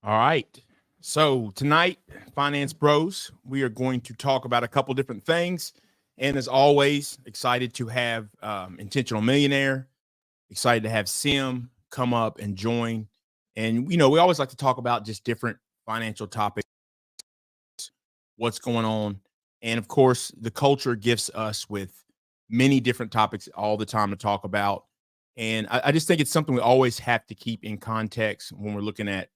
All right. So tonight, Finance Bros, we are going to talk about a couple different things. And as always, excited to have Intentional Millionaire, excited to have Sim come up and join. And, we always like to talk about just different financial topics, what's going on. And of course, the culture gifts us with many different topics all the time to talk about. And I just think it's something we always have to keep in context when we're looking at,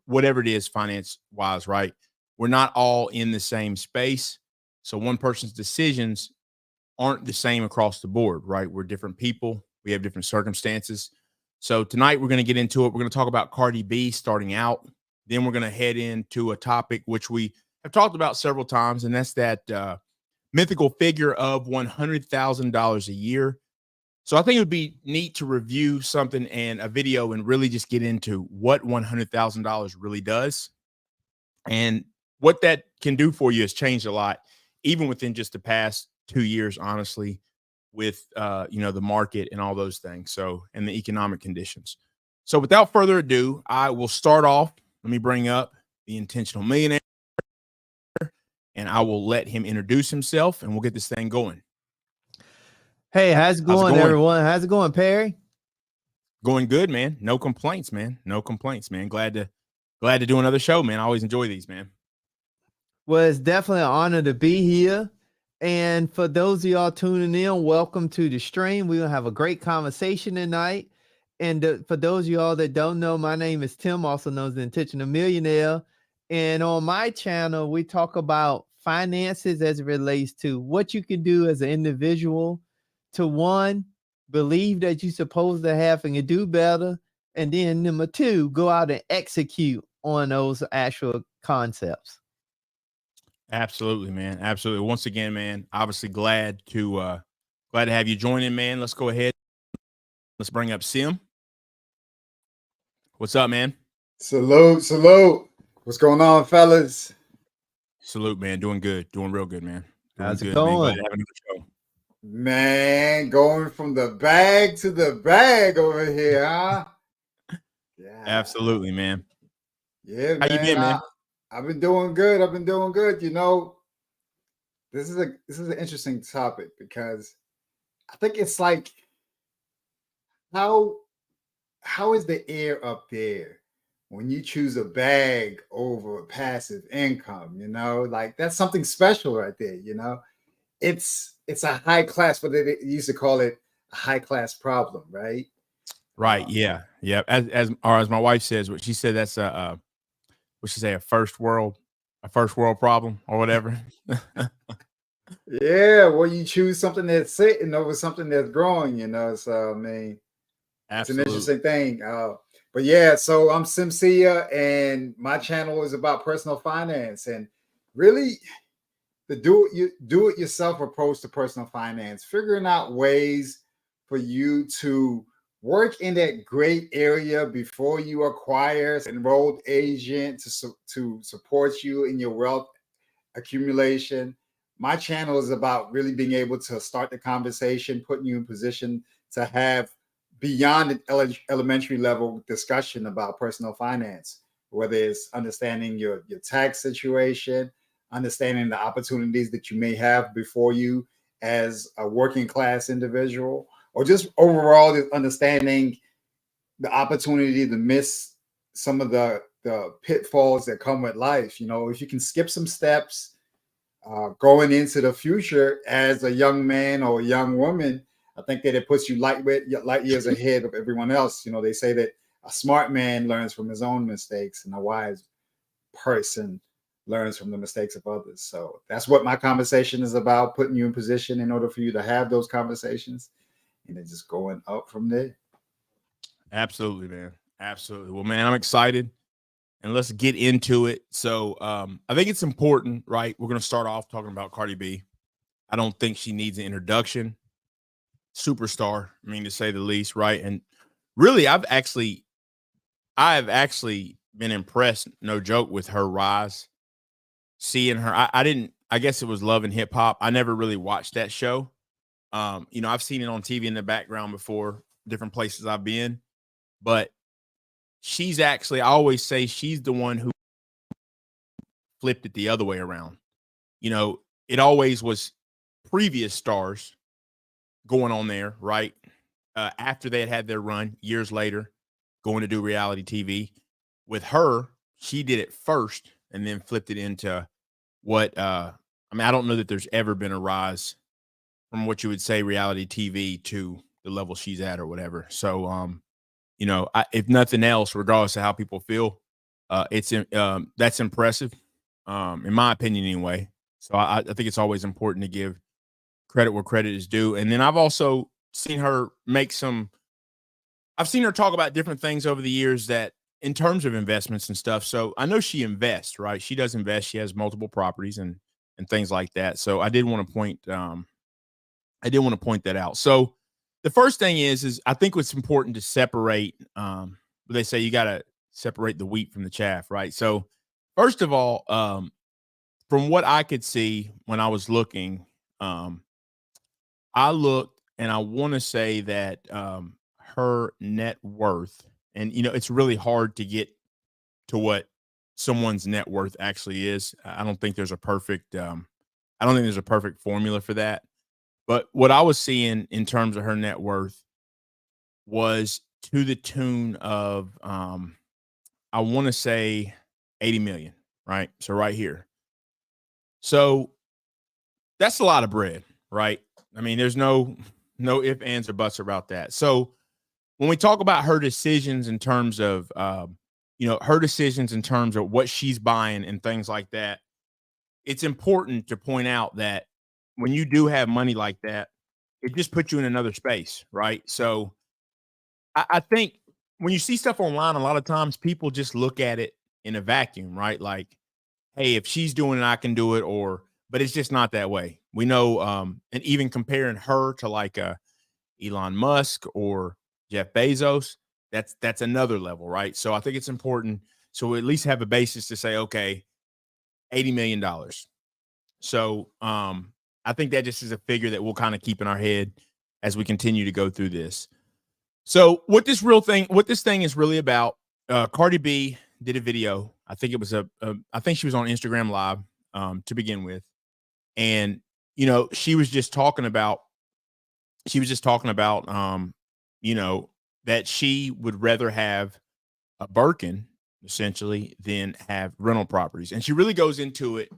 whatever it is finance wise, right? We're not all in the same space. So one person's decisions aren't the same across the board, right? We're different people, we have different circumstances. So tonight we're going to get into it. We're going to talk about Cardi B starting out. Then we're going to head into a topic which we have talked about several times, and that's that mythical figure of $100,000 a year. So I think it would be neat to review something and a video and really just get into what $100,000 really does and what that can do for you has changed a lot, even within just the past 2 years, honestly, with the market and all those things. So, and the economic conditions. So without further ado, I will start off. Let me bring up the Intentional Millionaire and I will let him introduce himself and we'll get this thing going. Hey, how's it going, everyone? How's it going, Perry? Going good, man. No complaints, man. No complaints, man. Glad to do another show, man. I always enjoy these, man. Well, it's definitely an honor to be here. And for those of y'all tuning in, welcome to the stream. We're going to have a great conversation tonight. And for those of y'all that don't know, my name is Tim, also known as the Intentional Millionaire. And on my channel, we talk about finances as it relates to what you can do as an individual to, one, believe that you're supposed to have and you do better. And then number two, go out and execute on those actual concepts. Absolutely, man. Absolutely. Once again, man, obviously glad to have you join in, man. Let's go ahead. Let's bring up Sim. What's up, man? Salute, salute. What's going on, fellas? Salute, man. Doing good. Doing real good, man. Doing How's it good, going? man. Glad to have another show. Man, going from the bag to the bag over here, huh? Yeah. Absolutely, man. Yeah, man. How you been, man? I've been doing good. I've been doing good. This is an interesting topic because I think it's like how is the air up there when you choose a bag over passive income? Like that's something special right there. It's a high class, but they used to call it a high class problem, right? Right. Yeah. Yeah. As my wife says, what she said, that's what she say, a first world problem or whatever. Yeah. Well, you choose something that's sitting over something that's growing. So I mean, it's an interesting thing. But yeah, so I'm Simcia, and my channel is about personal finance and really the do it yourself approach to personal finance, figuring out ways for you to work in that great area before you acquire an enrolled agent to support you in your wealth accumulation. My channel is about really being able to start the conversation, putting you in position to have beyond an elementary level discussion about personal finance, whether it's understanding your tax situation, understanding the opportunities that you may have before you as a working class individual, or just overall understanding the opportunity to miss some of the pitfalls that come with life. If you can skip some steps going into the future as a young man or a young woman, I think that it puts you light years ahead of everyone else. They say that a smart man learns from his own mistakes and a wise person learns from the mistakes of others. So that's what my conversation is about, putting you in position in order for you to have those conversations and then just going up from there. Absolutely, man. Absolutely. Well, man, I'm excited and let's get into it. So I think it's important, right? We're going to start off talking about Cardi B. I don't think she needs an introduction. Superstar, I mean, to say the least, right? And really, I've actually been impressed, no joke, with her rise. Seeing her, I guess it was Love and Hip Hop. I never really watched that show. I've seen it on TV in the background before, different places I've been, but she's actually, I always say she's the one who flipped it the other way around. You know, it always was previous stars going on there, right? After they had their run years later, going to do reality TV. With her, she did it first and then flipped it into what I mean, I don't know that there's ever been a rise from what you would say reality TV to the level she's at or whatever. So you know, if nothing else, regardless of how people feel, that's impressive, in my opinion, anyway. So I think it's always important to give credit where credit is due. And then I've also seen her I've seen her talk about different things over the years that in terms of investments and stuff. So I know she invests, right? She does invest. She has multiple properties and things like that. So I did want to point that out. So the first thing is I think what's important to separate, they say you got to separate the wheat from the chaff, right? So first of all, from what I could see when I was looking, I looked and I want to say that her net worth, and you know, it's really hard to get to what someone's net worth actually is. I don't think there's a perfect formula for that. But what I was seeing in terms of her net worth was to the tune of I want to say 80 million, right? So right here. So that's a lot of bread, right? I mean, there's no ifs, ands, or buts about that. So when we talk about her decisions in terms of her decisions in terms of what she's buying and things like that, it's important to point out that when you do have money like that, it just puts you in another space, right? So I think when you see stuff online, a lot of times people just look at it in a vacuum, right? Like, hey, if she's doing it, I can do it, but it's just not that way. We know, and even comparing her to like Elon Musk or Jeff Bezos, that's another level, right? So I think it's important. So we at least have a basis to say, okay, $80 million. So I think that just is a figure that we'll kind of keep in our head as we continue to go through this. So what this thing is really about, Cardi B did a video. I think it was I think she was on Instagram Live to begin with. And, you know, she was just talking about, you know, that she would rather have a Birkin essentially than have rental properties. And she really goes into it.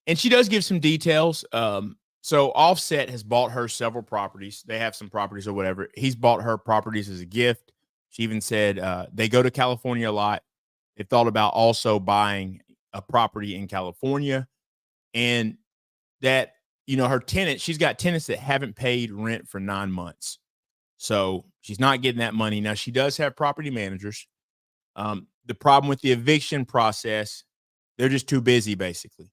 And she does give some details. So Offset has bought her several properties. They have some properties or whatever. He's bought her properties as a gift. She even said they go to California a lot. They thought about also buying a property in California. And that, you know, her tenant, she's got tenants that haven't paid rent for 9 months. So she's not getting that money. Now, she does have property managers. The problem with the eviction process, they're just too busy, basically.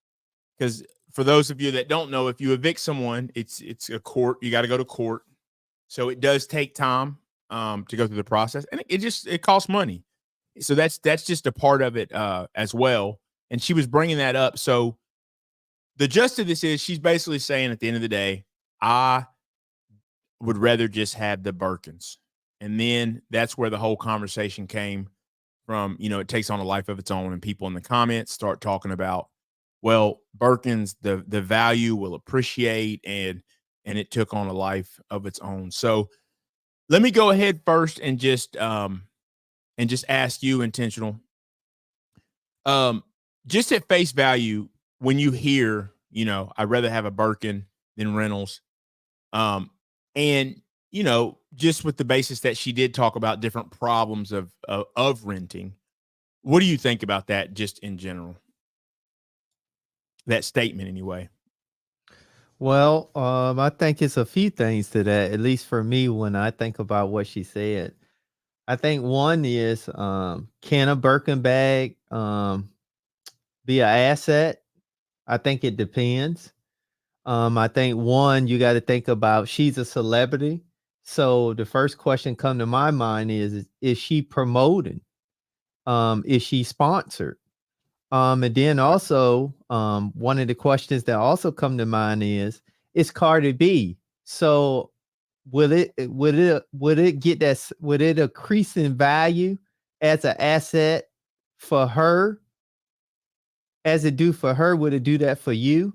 Because for those of you that don't know, if you evict someone, it's a court. You got to go to court. So it does take time to go through the process. And it costs money. So that's just a part of it as well. And she was bringing that up. So the gist of this is she's basically saying at the end of the day, I would rather just have the Birkins. And then that's where the whole conversation came from. You know, it takes on a life of its own, and people in the comments start talking about, well, Birkins, the value will appreciate, and it took on a life of its own. So let me go ahead first and just ask you, Intentional. Just at face value, when you hear, you know, I'd rather have a Birkin than rentals. And, you know, just with the basis that she did talk about different problems of renting, what do you think about that just in general? That statement anyway. Well, I think it's a few things to that, at least for me, when I think about what she said. I think one is, can a Birkin bag be an asset? I think it depends. I think one, you got to think about, she's a celebrity. So the first question come to my mind is she promoting? Is she sponsored? And then also, one of the questions that also come to mind is Cardi B. So would it increase in value as an asset for her as it do for her, would it do that for you?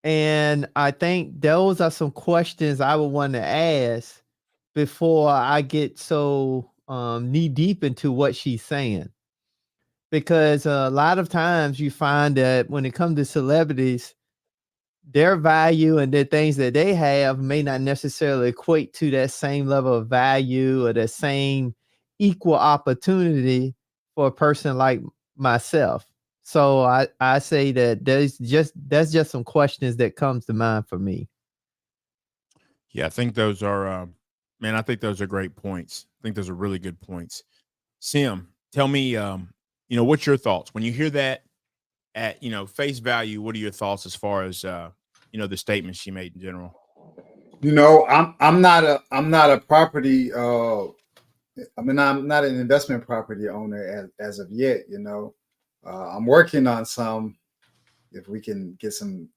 And I think those are some questions I would want to ask before I get so knee deep into what she's saying. Because a lot of times you find that when it comes to celebrities, their value and the things that they have may not necessarily equate to that same level of value or the same equal opportunity for a person like myself. So I say that that's just some questions that comes to mind for me. Yeah, I think those are, man, I think those are great points. I think those are really good points. Sim, tell me, what's your thoughts when you hear that at, face value? What are your thoughts as far as, the statements she made in general? I'm not a property. I'm not an investment property owner as of yet. I'm working on some. If we can get some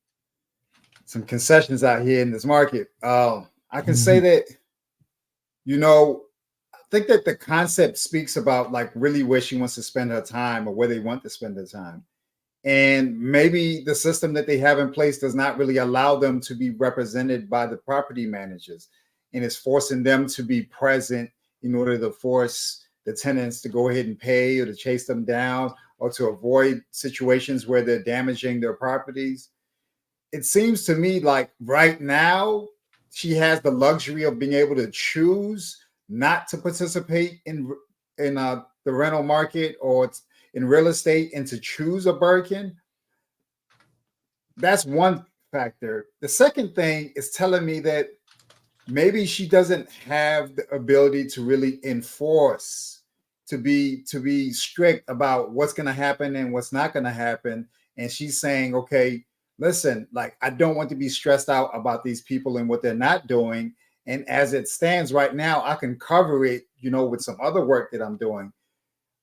concessions out here in this market, I can say that I think that the concept speaks about like really where she wants to spend her time or where they want to spend their time. And maybe the system that they have in place does not really allow them to be represented by the property managers, and it's forcing them to be present in order to force the tenants to go ahead and pay or to chase them down or to avoid situations where they're damaging their properties. It seems to me like right now she has the luxury of being able to choose not to participate in the rental market or in real estate and to choose a Birkin. That's one factor. The second thing is telling me that maybe she doesn't have the ability to really enforce, to be strict about what's going to happen and what's not going to happen. And she's saying, okay, listen, like I don't want to be stressed out about these people and what they're not doing. And as it stands right now, I can cover it, with some other work that I'm doing.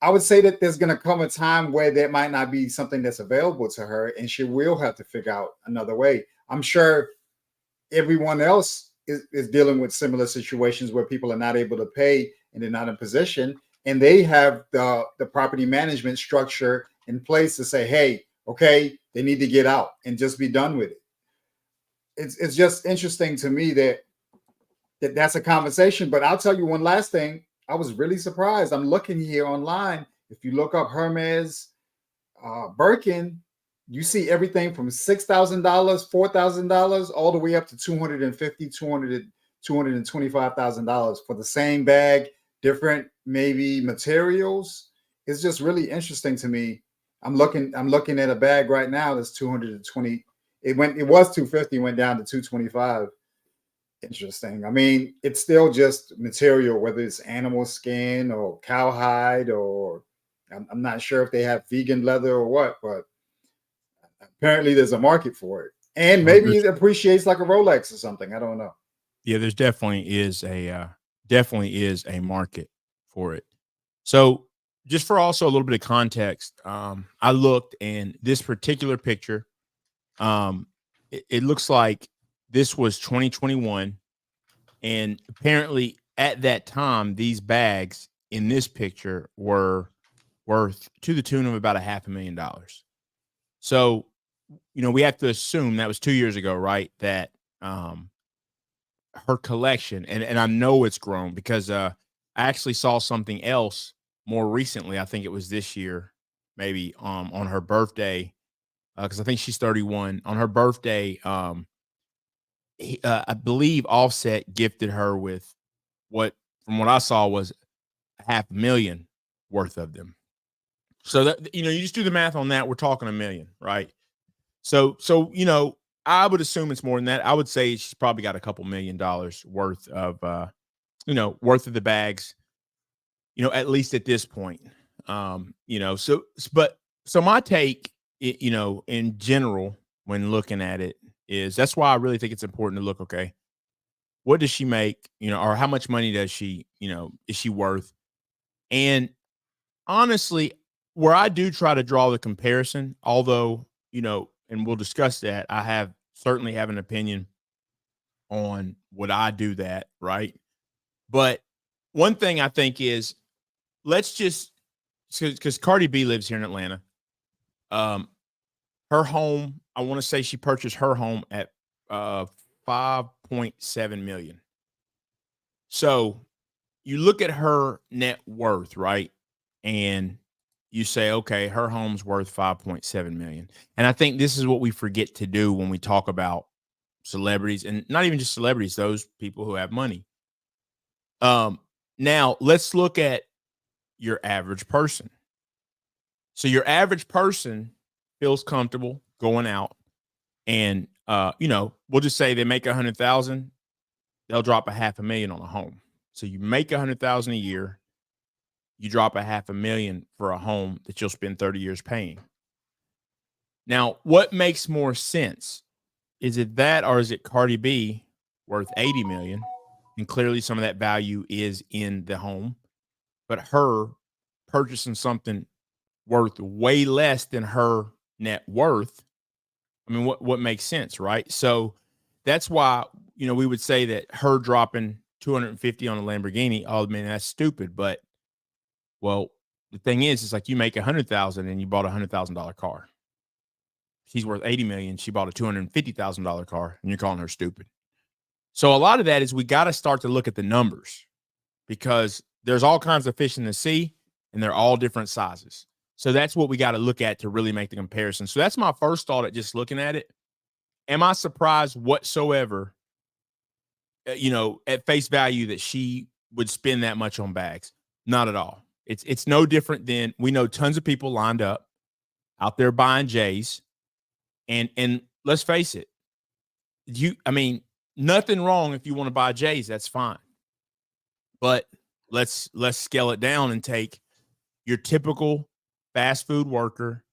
I would say that there's going to come a time where there might not be something that's available to her, and she will have to figure out another way. I'm sure everyone else is dealing with similar situations where people are not able to pay and they're not in position, and they have the property management structure in place to say, hey, okay, they need to get out and just be done with it. It's just interesting to me that's a conversation. But I'll tell you one last thing. I was really surprised. I'm looking here online. If you look up Hermes Birkin, you see everything from $6,000, $4,000, all the way up to $250,000, $225,000 for the same bag, different maybe materials. It's just really interesting to me. I'm looking at a bag right now that's 220. It was 250, went down to 225. Interesting. I mean, it's still just material, whether it's animal skin or cowhide, or I'm not sure if they have vegan leather or what, but apparently there's a market for it. And maybe it appreciates like a Rolex or something. I don't know. Yeah, there's definitely is a market for it. So just for also a little bit of context, I looked, and this particular picture, it looks like this was 2021, and apparently at that time, these bags in this picture were worth to the tune of about $500,000. So, we have to assume that was 2 years ago, right? That her collection, and I know it's grown because I actually saw something else more recently. I think it was this year, maybe on her birthday, because I think she's 31. On her birthday, I believe Offset gifted her with from what I saw, was $500,000 worth of them. So that, you just do the math on that. We're talking $1 million, right? So I would assume it's more than that. I would say she's probably got a couple $1 million worth of worth of the bags, at least at this point. So my take, in general, when looking at it, is that's why I really think it's important to look, okay, what does she make, or how much money does she, is she worth? And honestly, where I do try to draw the comparison, although, and we'll discuss that, I certainly have an opinion on would I do that, right? But one thing I think is let's just, because Cardi B lives here in Atlanta. Her home, I want to say she purchased her home at 5.7 million. So you look at her net worth, right? And you say, okay, her home's worth 5.7 million. And I think this is what we forget to do when we talk about celebrities, and not even just celebrities, those people who have money. Now let's look at your average person. So your average person feels comfortable going out and, we'll just say they make 100,000, they'll drop $500,000 on a home. So you make 100,000 a year, you drop $500,000 for a home that you'll spend 30 years paying. Now, what makes more sense? Is it that, or is it Cardi B worth 80 million? And clearly some of that value is in the home, but her purchasing something worth way less than her net worth. I mean, what makes sense, right? So that's why, we would say that her dropping 250 on a Lamborghini, oh man, that's stupid. But well, the thing is like you make 100,000 and you bought $100,000 car. She's worth 80 million. She bought a $250,000 car and you're calling her stupid. So a lot of that is we got to start to look at the numbers, because there's all kinds of fish in the sea and they're all different sizes. So that's what we got to look at to really make the comparison. So that's my first thought at just looking at it. Am I surprised whatsoever, at face value that she would spend that much on bags? Not at all. It's no different than, we know tons of people lined up out there buying J's. And let's face it, nothing wrong if you want to buy J's, that's fine. But let's scale it down and take your typical fast food worker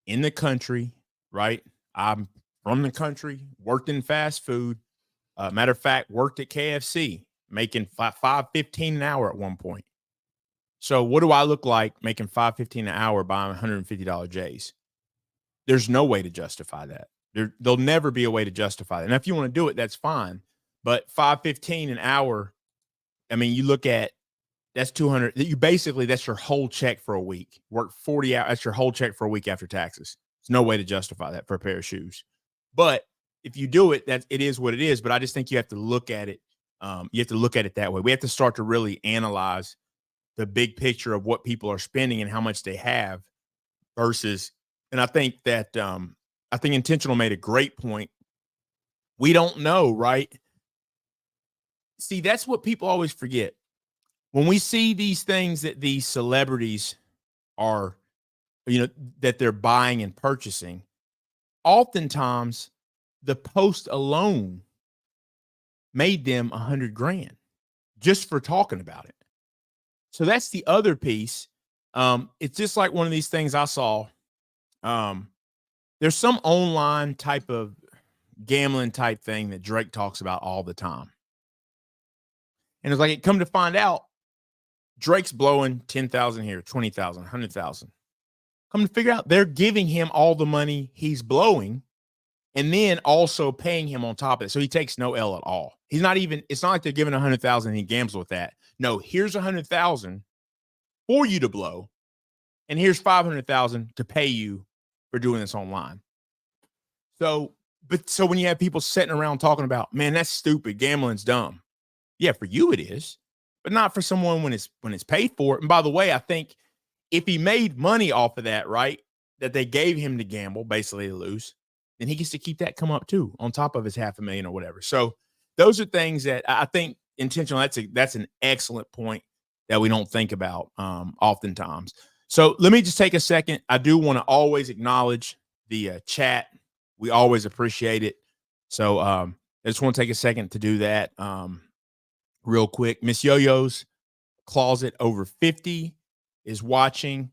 in the country, right? I'm from the country, worked in fast food. Matter of fact, worked at KFC, making $5.15 an hour at one point. So what do I look like making $5.15 an hour buying $150 J's? There's no way to justify that. There'll never be a way to justify that. And if you want to do it, that's fine. But $5.15 an hour, you look at, that's 200. That's your whole check for a week. Work 40 hours. That's your whole check for a week after taxes. There's no way to justify that for a pair of shoes. But if you do it, it is what it is. But I just think you have to look at it. You have to look at it that way. We have to start to really analyze the big picture of what people are spending and how much they have versus. And I think that Intentional made a great point. We don't know, right? See, that's what people always forget. When we see these things that these celebrities are, that they're buying and purchasing, oftentimes the post alone made them $100,000 just for talking about it. So that's the other piece. It's just like one of these things I saw. There's some online type of gambling type thing that Drake talks about all the time. And it's like, it come to find out, Drake's blowing 10,000 here, 20,000, 100,000. Come to figure out, they're giving him all the money he's blowing and then also paying him on top of it. So he takes no L at all. It's not like they're giving 100,000 and he gambles with that. No, here's 100,000 for you to blow. And here's 500,000 to pay you for doing this online. So when you have people sitting around talking about, man, that's stupid, gambling's dumb. Yeah, for you it is, but not for someone when it's paid for. And by the way, I think if he made money off of that, right, that they gave him to gamble, basically to lose, then he gets to keep that come up too, on top of his $500,000 or whatever. So those are things that I think intentional. That's an excellent point that we don't think about oftentimes. So let me just take a second. I do want to always acknowledge the chat. We always appreciate it. So I just want to take a second to do that real quick. Miss Yo-Yo's Closet over 50 is watching.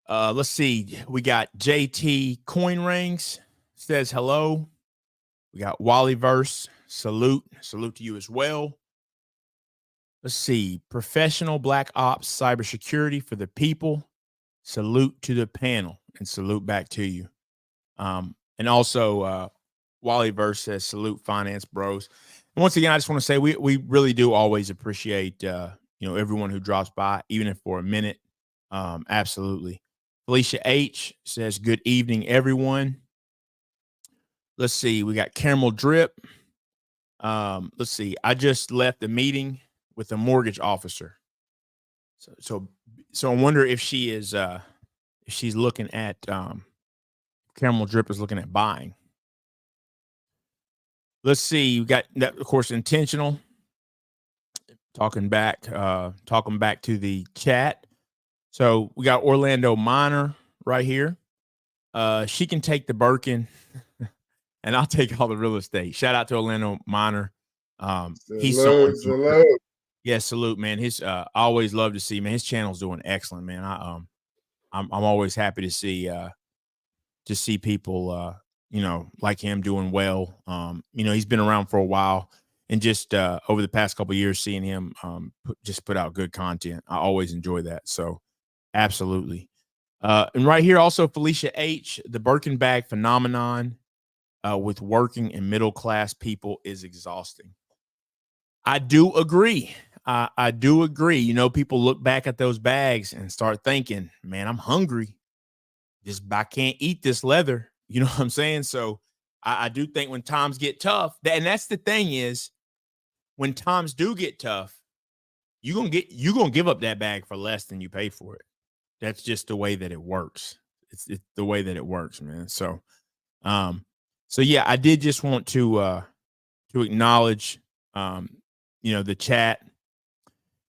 Let's see. We got JT Coin Rings says hello. We got Wallyverse. Salute to you as well. Let's see. Professional Black Ops Cybersecurity for the people. Salute to the panel and salute back to you. And also Wallyverse says salute finance bros. And once again, I just want to say we really do always appreciate everyone who drops by, even if for a minute. Absolutely. Felicia H says, good evening, everyone. Let's see. We got Caramel Drip. Let's see. I just left the meeting with a mortgage officer. So I wonder if she is if she's looking at Caramel Drip is looking at buying. Let's see. We got that, of course, intentional. Talking back to the chat. So we got Orlando Minor right here. She can take the Birkin, and I'll take all the real estate. Shout out to Orlando Minor. He's salute. Yeah, salute, man. His I always love to see, man. His channel's doing excellent, man. I'm always happy to see people like him doing well. He's been around for a while, and just over the past couple of years, seeing him put out good content. I always enjoy that. So absolutely. And right here also Felicia H, the Birkin bag phenomenon with working and middle class people is exhausting. I do agree. I do agree. People look back at those bags and start thinking, man, I'm hungry. I can't eat this leather. You know what I'm saying? So I do think when times get tough, and that's the thing is, when times do get tough, you're gonna give up that bag for less than you pay for it. That's just the way that it works. It's the way that it works, man. So yeah, I did just want to acknowledge the chat,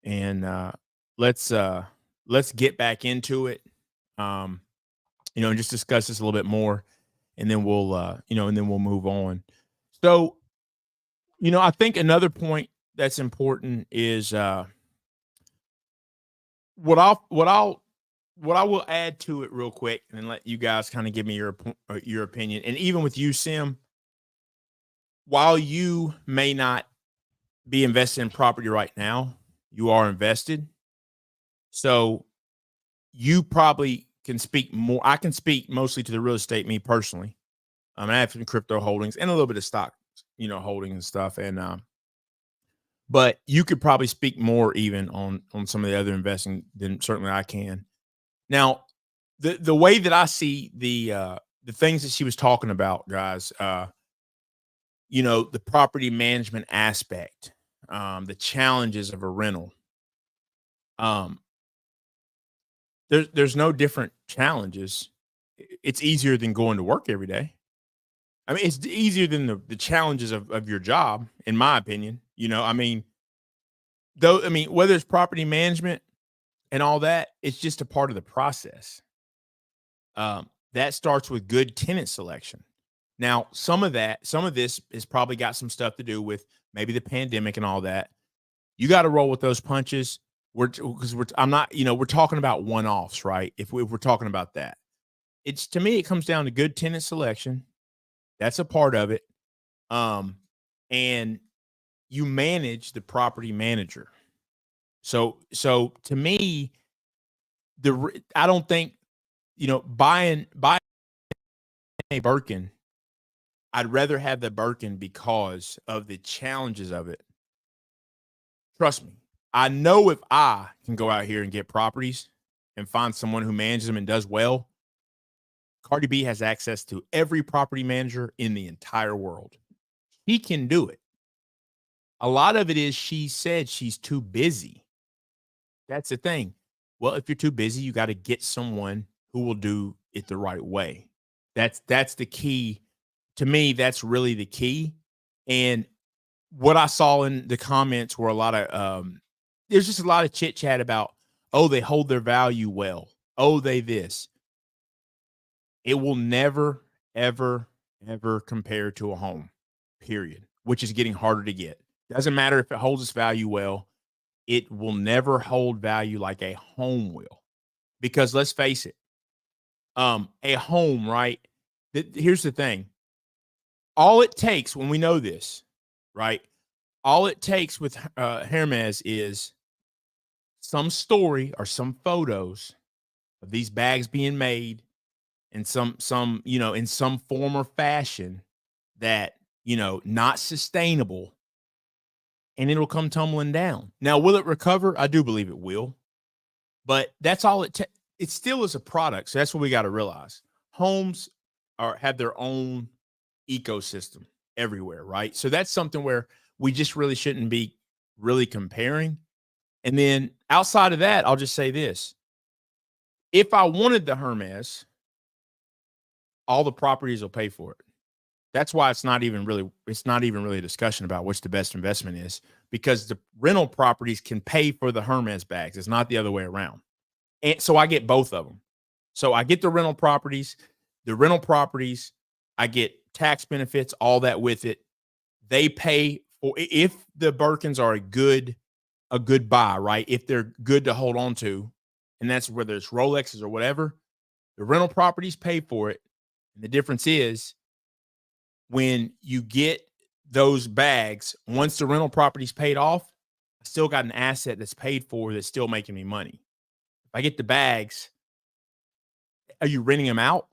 and let's get back into it. And just discuss this a little bit more, and then we'll move on. So, I think another point that's important is what I will add to it real quick, and then let you guys kind of give me your opinion. And even with you, Sim, while you may not be invested in property right now, you are invested. So you probably can speak more. I can speak mostly to the real estate, me personally. I have some crypto holdings and a little bit of stock, holding and stuff. And but you could probably speak more even on some of the other investing than certainly I can. Now, the way that I see the things that she was talking about, guys, the property management aspect, the challenges of a rental. There's no different challenges. It's easier than going to work every day. I mean, it's easier than the challenges of your job, in my opinion. Whether it's property management and all that, it's just a part of the process. That starts with good tenant selection. Now, some of this has probably got some stuff to do with maybe the pandemic and all that. You got to roll with those punches. We're talking about one-offs, right? If we're talking about that, to me, it comes down to good tenant selection. That's a part of it. And you manage the property manager. So to me, I don't think, buying a Birkin, I'd rather have the Birkin because of the challenges of it. Trust me. I know if I can go out here and get properties and find someone who manages them and does well, Cardi B has access to every property manager in the entire world. He can do it. A lot of it is she said she's too busy. That's the thing. Well, if you're too busy, you got to get someone who will do it the right way. That's the key. To me, that's really the key. And what I saw in the comments were a lot of there's just a lot of chit chat about, oh, they hold their value well. Oh, they this. It will never, ever, ever compare to a home, period, which is getting harder to get. Doesn't matter if it holds its value well. It will never hold value like a home will. Because let's face it, a home, right? Here's the thing. All it takes, when we know this, right? All it takes with Hermes is some story or some photos of these bags being made in some in some form or fashion that, not sustainable. and it'll come tumbling down. Now, will it recover? I do believe it will, but that's all it still is a product. So that's what we got to realize. Homes have their own ecosystem everywhere, right? So that's something where we just really shouldn't be really comparing. And then outside of that, I'll just say this. If I wanted the Hermes, all the properties will pay for it. That's why it's not even really a discussion about which the best investment is, because the rental properties can pay for the Hermes bags. It's not the other way around. And so I get both of them. So I get the rental properties, I get tax benefits, all that with it. They pay for, if the Birkins are a good buy, right? If they're good to hold on to, and that's whether it's Rolexes or whatever, the rental properties pay for it. And the difference is when you get those bags, once the rental property's paid off, I still got an asset that's paid for that's still making me money. If I get the bags, are you renting them out?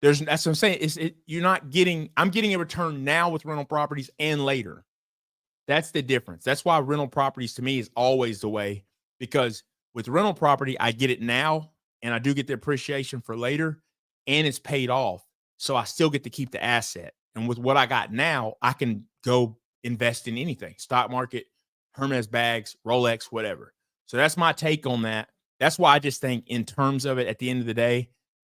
That's what I'm saying. I'm getting a return now with rental properties and later. That's the difference. That's why rental properties to me is always the way, because with rental property, I get it now and I do get the appreciation for later and it's paid off. So I still get to keep the asset. And with what I got now, I can go invest in anything, stock market, Hermes bags, Rolex, whatever. So that's my take on that. That's why I just think in terms of it, at the end of the day,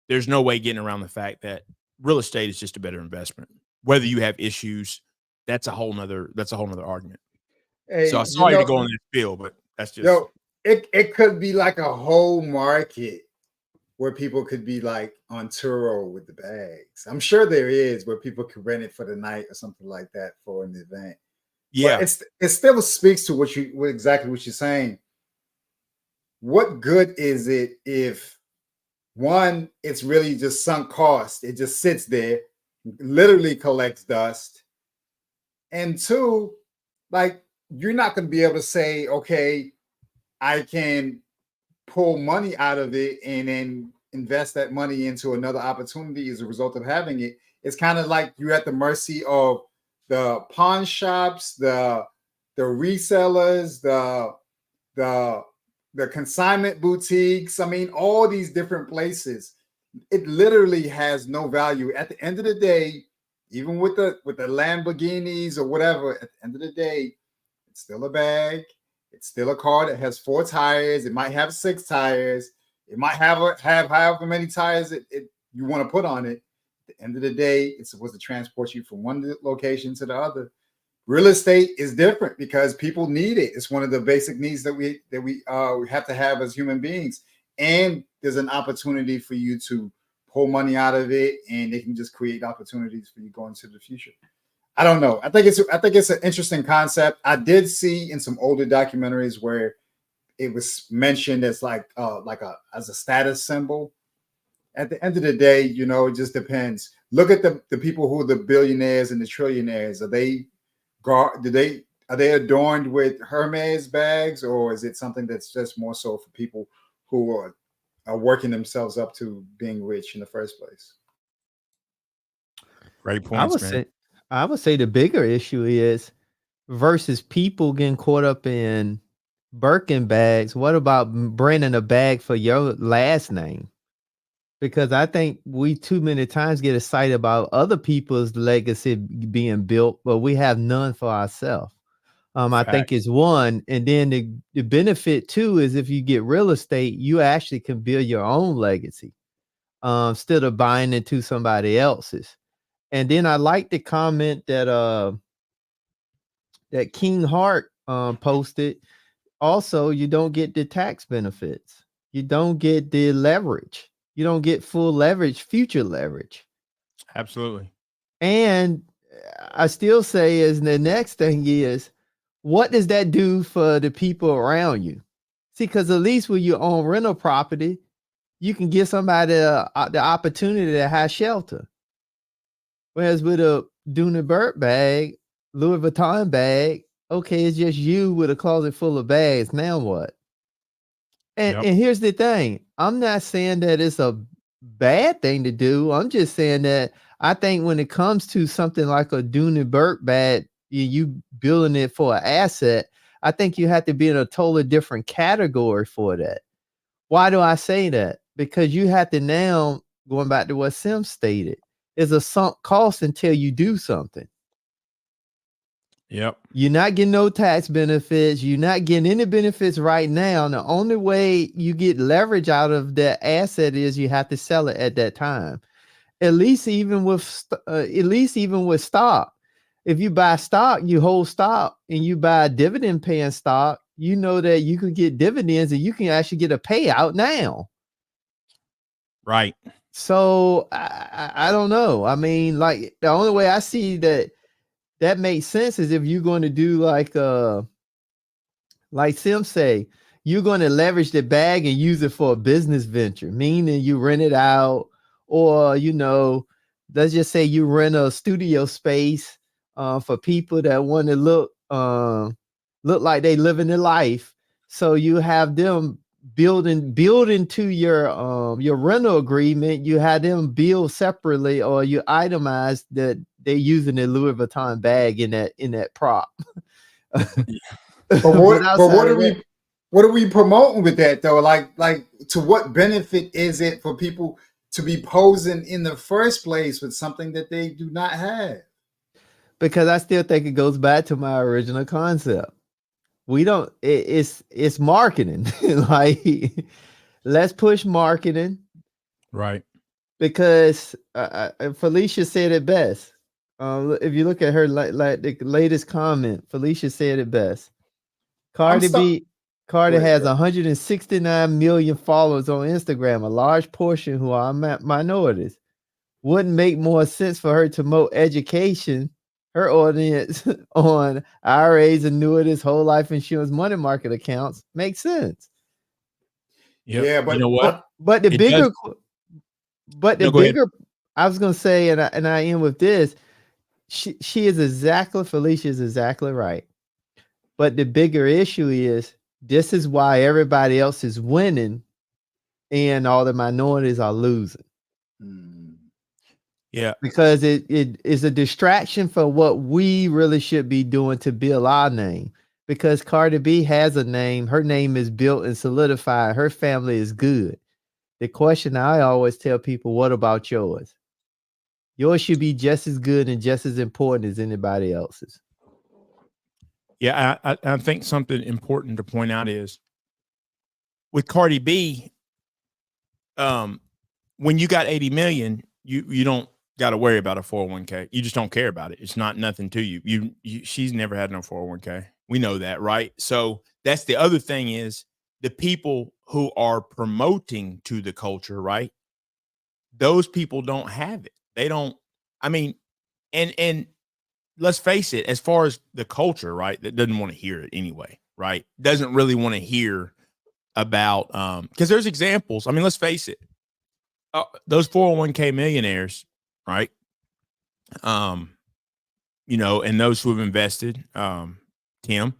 there's no way getting around the fact that real estate is just a better investment. Whether you have issues, that's a whole nother argument. Hey, so I'm sorry to go on this field, but that's just it could be like a whole market where people could be like on Turo with the bags. I'm sure there is where people could rent it for the night or something like that for an event. Yeah, but it still speaks to exactly what you're saying. What good is it if one, it's really just sunk cost? It just sits there, literally collects dust. And two, like, you're not going to be able to say, okay, I can pull money out of it and then invest that money into another opportunity as a result of having it. It's kind of like you're at the mercy of the pawn shops, the resellers, the consignment boutiques. I mean, all these different places. It literally has no value. At the end of the day, even with the Lamborghinis or whatever, at the end of the day, it's still a bag. It's still a car that has 4 tires. It might have 6 tires. It might have however many tires you want to put on it. At the end of the day, it's supposed to transport you from one location to the other. Real estate is different because people need it. It's one of the basic needs that we have to have as human beings. And there's an opportunity for you to pull money out of it, and they can just create opportunities for you going into the future. I don't know. I think it's an interesting concept. I did see in some older documentaries where it was mentioned as as a status symbol. At the end of the day, it just depends. Look at the people who are the billionaires and the trillionaires. Are they adorned with Hermes bags, or is it something that's just more so for people who are working themselves up to being rich in the first place? Great points, I would say the bigger issue is versus people getting caught up in Birkin bags. What about branding a bag for your last name? Because I think we too many times get excited about other people's legacy being built, but we have none for ourselves. I think it's one. And then the benefit too is if you get real estate, you actually can build your own legacy instead of buying into somebody else's. And then I like the comment that King Hart posted. Also, you don't get the tax benefits. You don't get the leverage. You don't get full leverage, future leverage. Absolutely. And I still say is the next thing is, what does that do for the people around you? See, because at least when you own rental property, you can give somebody the opportunity to have shelter. Whereas with a Dunebert bag, Louis Vuitton bag, okay, it's just you with a closet full of bags. Now what? And here's the thing. I'm not saying that it's a bad thing to do. I'm just saying that I think when it comes to something like a Dunebert bag, you building it for an asset, I think you have to be in a totally different category for that. Why do I say that? Because you have to now, going back to what Sim stated, is a sunk cost until you do something. Yep. You're not getting no tax benefits. You're not getting any benefits right now. And the only way you get leverage out of that asset is you have to sell it at that time. At least even with stock. If you buy stock, you hold stock, and you buy dividend paying stock, you know that you can get dividends and you can actually get a payout now. Right. So I don't know. I mean, like the only way I see that makes sense is if you're going to do like Sim say, you're going to leverage the bag and use it for a business venture, meaning you rent it out, or let's just say you rent a studio space for people that want to look like they living their life. So you have them build into your rental agreement. You have them build separately, or you itemize that they're using a Louis Vuitton bag in that prop. But what are we promoting with that though? Like to what benefit is it for people to be posing in the first place with something that they do not have? Because I still think it goes back to my original concept. It's marketing. Like, let's push marketing. Right. Because Felicia said it best. If you look at her like the latest comment, Felicia said it best. Cardi has 169 million followers on Instagram, a large portion who are minorities. Wouldn't make more sense for her to promote education, her audience on IRAs, annuities, whole life insurance, money market accounts? Makes sense. Yep. Yeah, but you know what? But the bigger, I was gonna say, and I end with this. Felicia is exactly right. But the bigger issue is this is why everybody else is winning and all the minorities are losing. Yeah. Because it is a distraction for what we really should be doing to build our name. Because Cardi B has a name. Her name is built and solidified. Her family is good. The question I always tell people, what about yours? Yours should be just as good and just as important as anybody else's. Yeah, I think something important to point out is with Cardi B, when you got 80 million, you don't got to worry about a 401k. You just don't care about it. It's not nothing to you. She's never had no 401k. We know that, right? So that's the other thing is the people who are promoting to the culture, right? Those people don't have it. They don't. I mean, and let's face it, as far as the culture, right, that doesn't want to hear it anyway, right? Doesn't really want to hear about because there's examples. I mean, let's face it, those 401k millionaires, right? And those who have invested, Tim,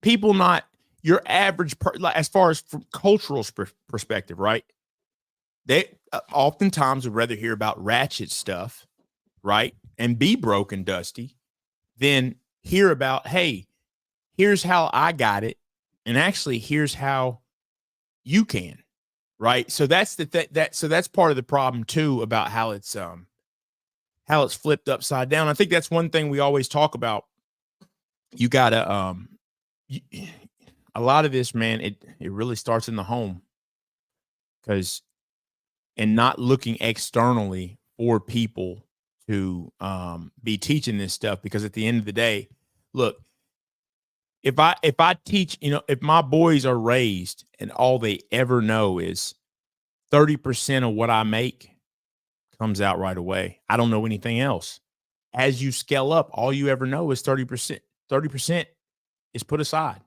people not your average like as far as from cultural perspective, right? They oftentimes would rather hear about ratchet stuff, right? And be broke and dusty, then hear about, hey, here's how I got it. And actually, here's how you can, right? So that's so that's part of the problem too, about how it's flipped upside down. I think that's one thing we always talk about. You gotta a lot of this, man, it really starts in the home. And not looking externally for people to be teaching this stuff, because at the end of the day, look, if I teach, if my boys are raised and all they ever know is 30% of what I make comes out right away, I don't know anything else. As you scale up, all you ever know is 30%. 30% is put aside.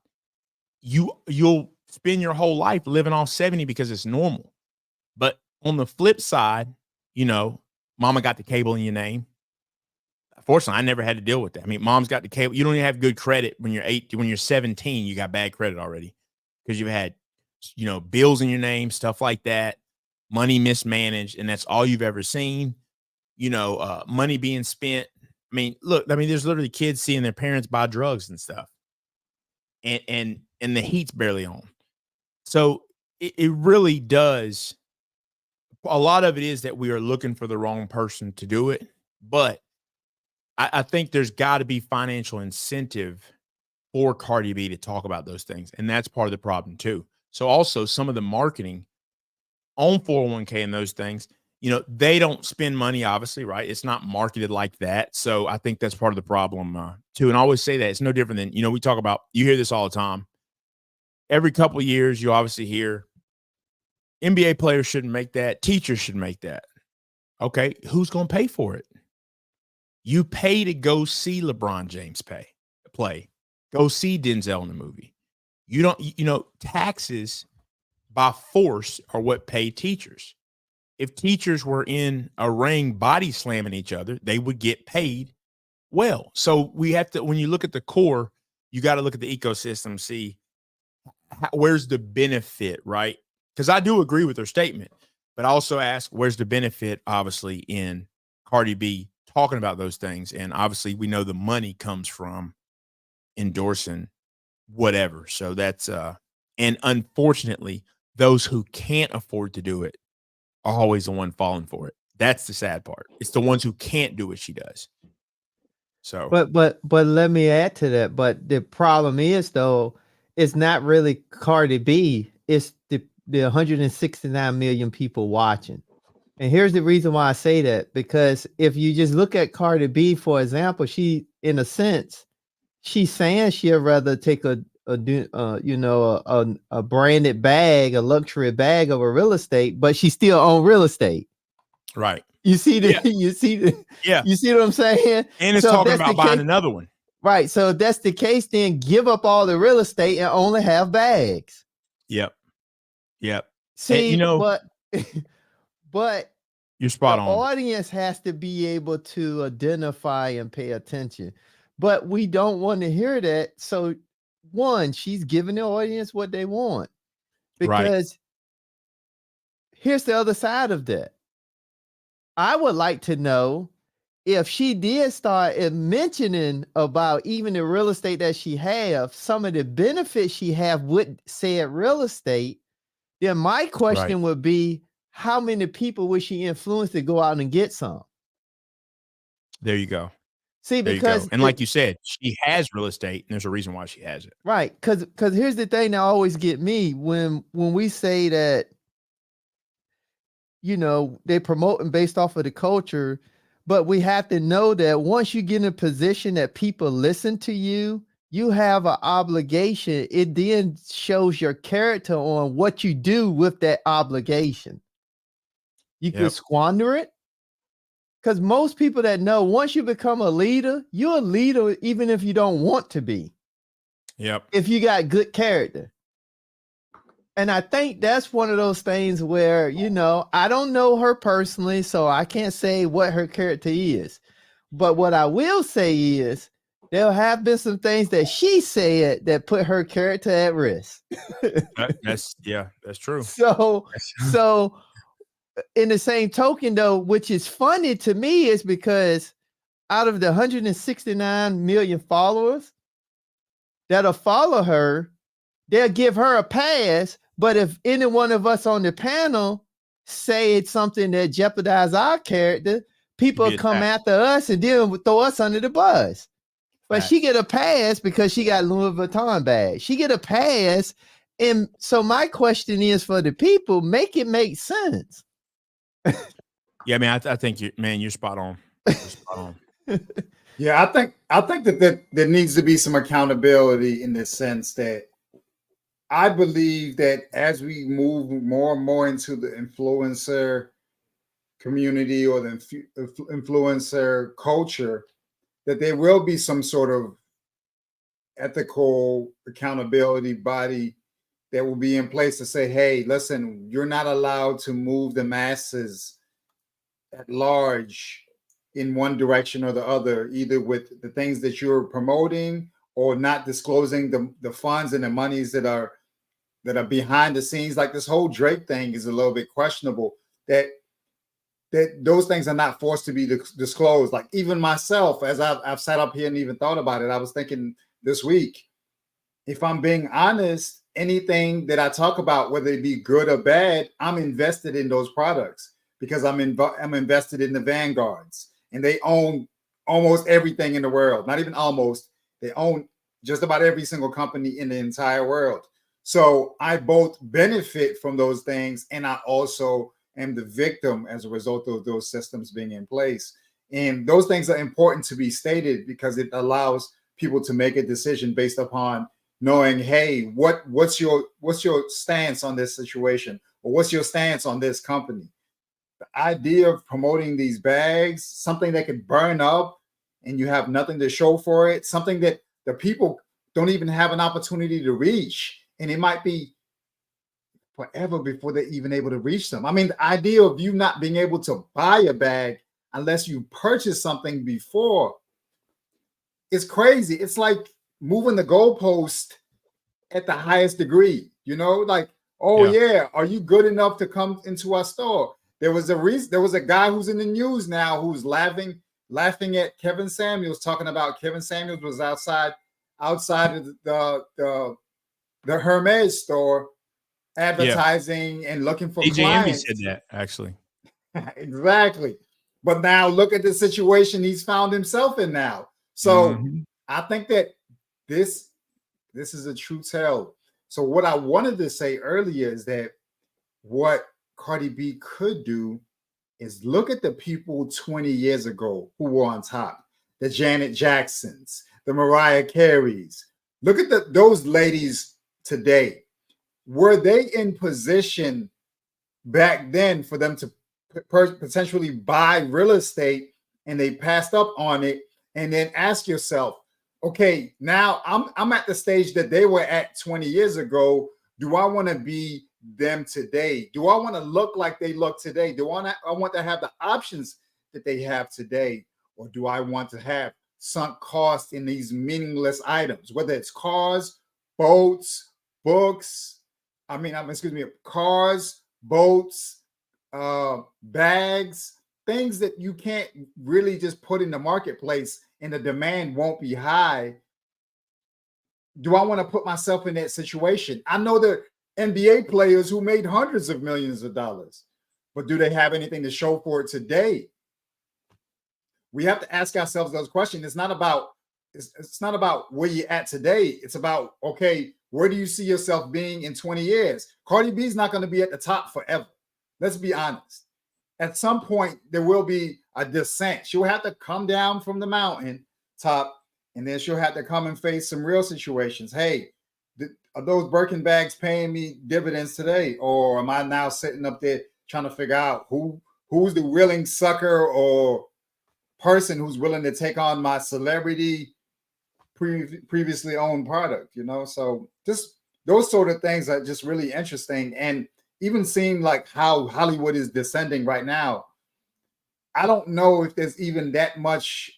You'll spend your whole life living off 70 because it's normal. But on the flip side, mama got the cable in your name. Fortunately, I never had to deal with that. I mean, mom's got the cable. You don't even have good credit when you're 8. When you're 17, you got bad credit already because you've had, bills in your name, stuff like that, money mismanaged, and that's all you've ever seen. Money being spent. I mean, look, I mean, there's literally kids seeing their parents buy drugs and stuff, and the heat's barely on. So it really does. A lot of it is that we are looking for the wrong person to do it, but I think there's got to be financial incentive for Cardi B to talk about those things, and that's part of the problem too. So also some of the marketing on 401k and those things, they don't spend money, obviously, right? It's not marketed like that. So I think that's part of the problem too. And I always say that it's no different than, we talk about, you hear this all the time. Every couple of years, you obviously hear NBA players shouldn't make that. Teachers should make that. Okay, who's going to pay for it? You pay to go see LeBron James play. Go see Denzel in the movie. You don't, taxes by force are what pay teachers. If teachers were in a ring body slamming each other, they would get paid well. So we have to, when you look at the core, you got to look at the ecosystem, see where's the benefit, right? Because I do agree with her statement, but I also ask, where's the benefit, obviously, in Cardi B talking about those things? And obviously, we know the money comes from endorsing whatever. So that's, and unfortunately, those who can't afford to do it are always the one falling for it. That's the sad part. It's the ones who can't do what she does. So, but let me add to that. But the problem is, though, it's not really Cardi B. It's the 169 million people watching. And here's the reason why I say that, because if you just look at Cardi B, for example, she, in a sense, she's saying she'd rather take a branded bag, a luxury bag of a real estate, but she still own real estate. Right. You see Yeah. you see what I'm saying? And it's talking about buying another one. Right. So if that's the case, then give up all the real estate and only have bags. Yep. See, and, but you're spot on. The audience has to be able to identify and pay attention, but we don't want to hear that. So one, she's giving the audience what they want, because here's the other side of that. I would like to know if she did start mentioning about even the real estate that she have, some of the benefits she have with said real estate, then my question would be, how many people would she influence to go out and get some? There you go. See, because and like you said, she has real estate, and there's a reason why she has it. Right. Because here's the thing that always get me when we say that, they promoting based off of the culture, but we have to know that once you get in a position that people listen to you, you have an obligation. It then shows your character on what you do with that obligation. You can squander it. Because most people that know, once you become a leader, you're a leader even if you don't want to be. Yep. If you got good character. And I think that's one of those things where, I don't know her personally, so I can't say what her character is. But what I will say is there have been some things that she said that put her character at risk. That's true. So in the same token, though, which is funny to me, is because out of the 169 million followers that'll follow her, they'll give her a pass. But if any one of us on the panel say it's something that jeopardizes our character, people come after us and then throw us under the bus. But she get a pass because she got Louis Vuitton bag. She get a pass. And so my question is, for the people, make it make sense. Yeah, man, I think you're spot on. You're spot on. Yeah, I think that there needs to be some accountability in the sense that I believe that as we move more and more into the influencer community or the influencer culture, that there will be some sort of ethical accountability body that will be in place to say, hey, listen, you're not allowed to move the masses at large in one direction or the other, either with the things that you're promoting or not disclosing the funds and the monies that are behind the scenes. Like this whole Drake thing is a little bit questionable. That that those things are not forced to be disclosed. Like even myself, as I've sat up here and even thought about it, I was thinking this week, if I'm being honest, anything that I talk about, whether it be good or bad, I'm invested in those products because I'm invested in the Vanguards, and they own almost everything in the world. Not even almost, they own just about every single company in the entire world. So I both benefit from those things, and I also am the victim as a result of those systems being in place. And those things are important to be stated because it allows people to make a decision based upon knowing, hey, what's your stance on this situation, or what's your stance on this company? The idea of promoting these bags, something that could burn up and you have nothing to show for it, something that the people don't even have an opportunity to reach, and it might be forever before they're even able to reach them. I mean, the idea of you not being able to buy a bag unless you purchase something before is crazy. It's like moving the goalpost at the highest degree, like, oh yeah, are you good enough to come into our store? There was a guy who's in the news now who's laughing at Kevin Samuels, talking about Kevin Samuels was outside of the Hermes store advertising and looking for clients. Said that actually. Exactly. But now look at the situation he's found himself in now. So I think that this is a true tale. So what I wanted to say earlier is that what Cardi B could do is look at the people 20 years ago who were on top, the Janet Jacksons, the Mariah Careys. Look at those ladies today. Were they in position back then for them to potentially buy real estate, and they passed up on it? And then ask yourself, okay, now I'm at the stage that they were at 20 years ago. Do I want to be them today? Do I want to look like they look today? I want to have the options that they have today? Or do I want to have sunk cost in these meaningless items, whether it's cars, boats, books, cars, boats, bags, things that you can't really just put in the marketplace and the demand won't be high? Do I want to put myself in that situation? I know the NBA players who made hundreds of millions of dollars, but do they have anything to show for it today? We have to ask ourselves those questions. It's not about where you're at today. It's about, okay, where do you see yourself being in 20 years? Cardi B is not going to be at the top forever. Let's be honest. At some point, there will be a descent. She'll have to come down from the mountain top, and then she'll have to come and face some real situations. Hey, are those Birkin bags paying me dividends today? Or am I now sitting up there trying to figure out who's the willing sucker or person who's willing to take on my celebrity previously owned product, So just those sort of things are just really interesting. And even seeing like how Hollywood is descending right now, I don't know if there's even that much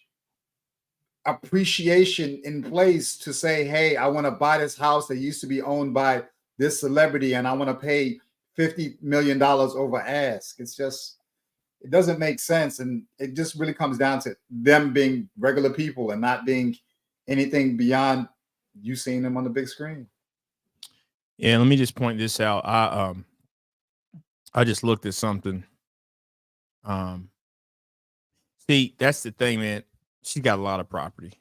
appreciation in place to say, hey, I want to buy this house that used to be owned by this celebrity and I want to pay $50 million over ask. It doesn't make sense. And it just really comes down to them being regular people and not being anything beyond you seeing them on the big screen. Yeah, let me just point this out. I just looked at something. See, that's the thing, man. She's got a lot of property.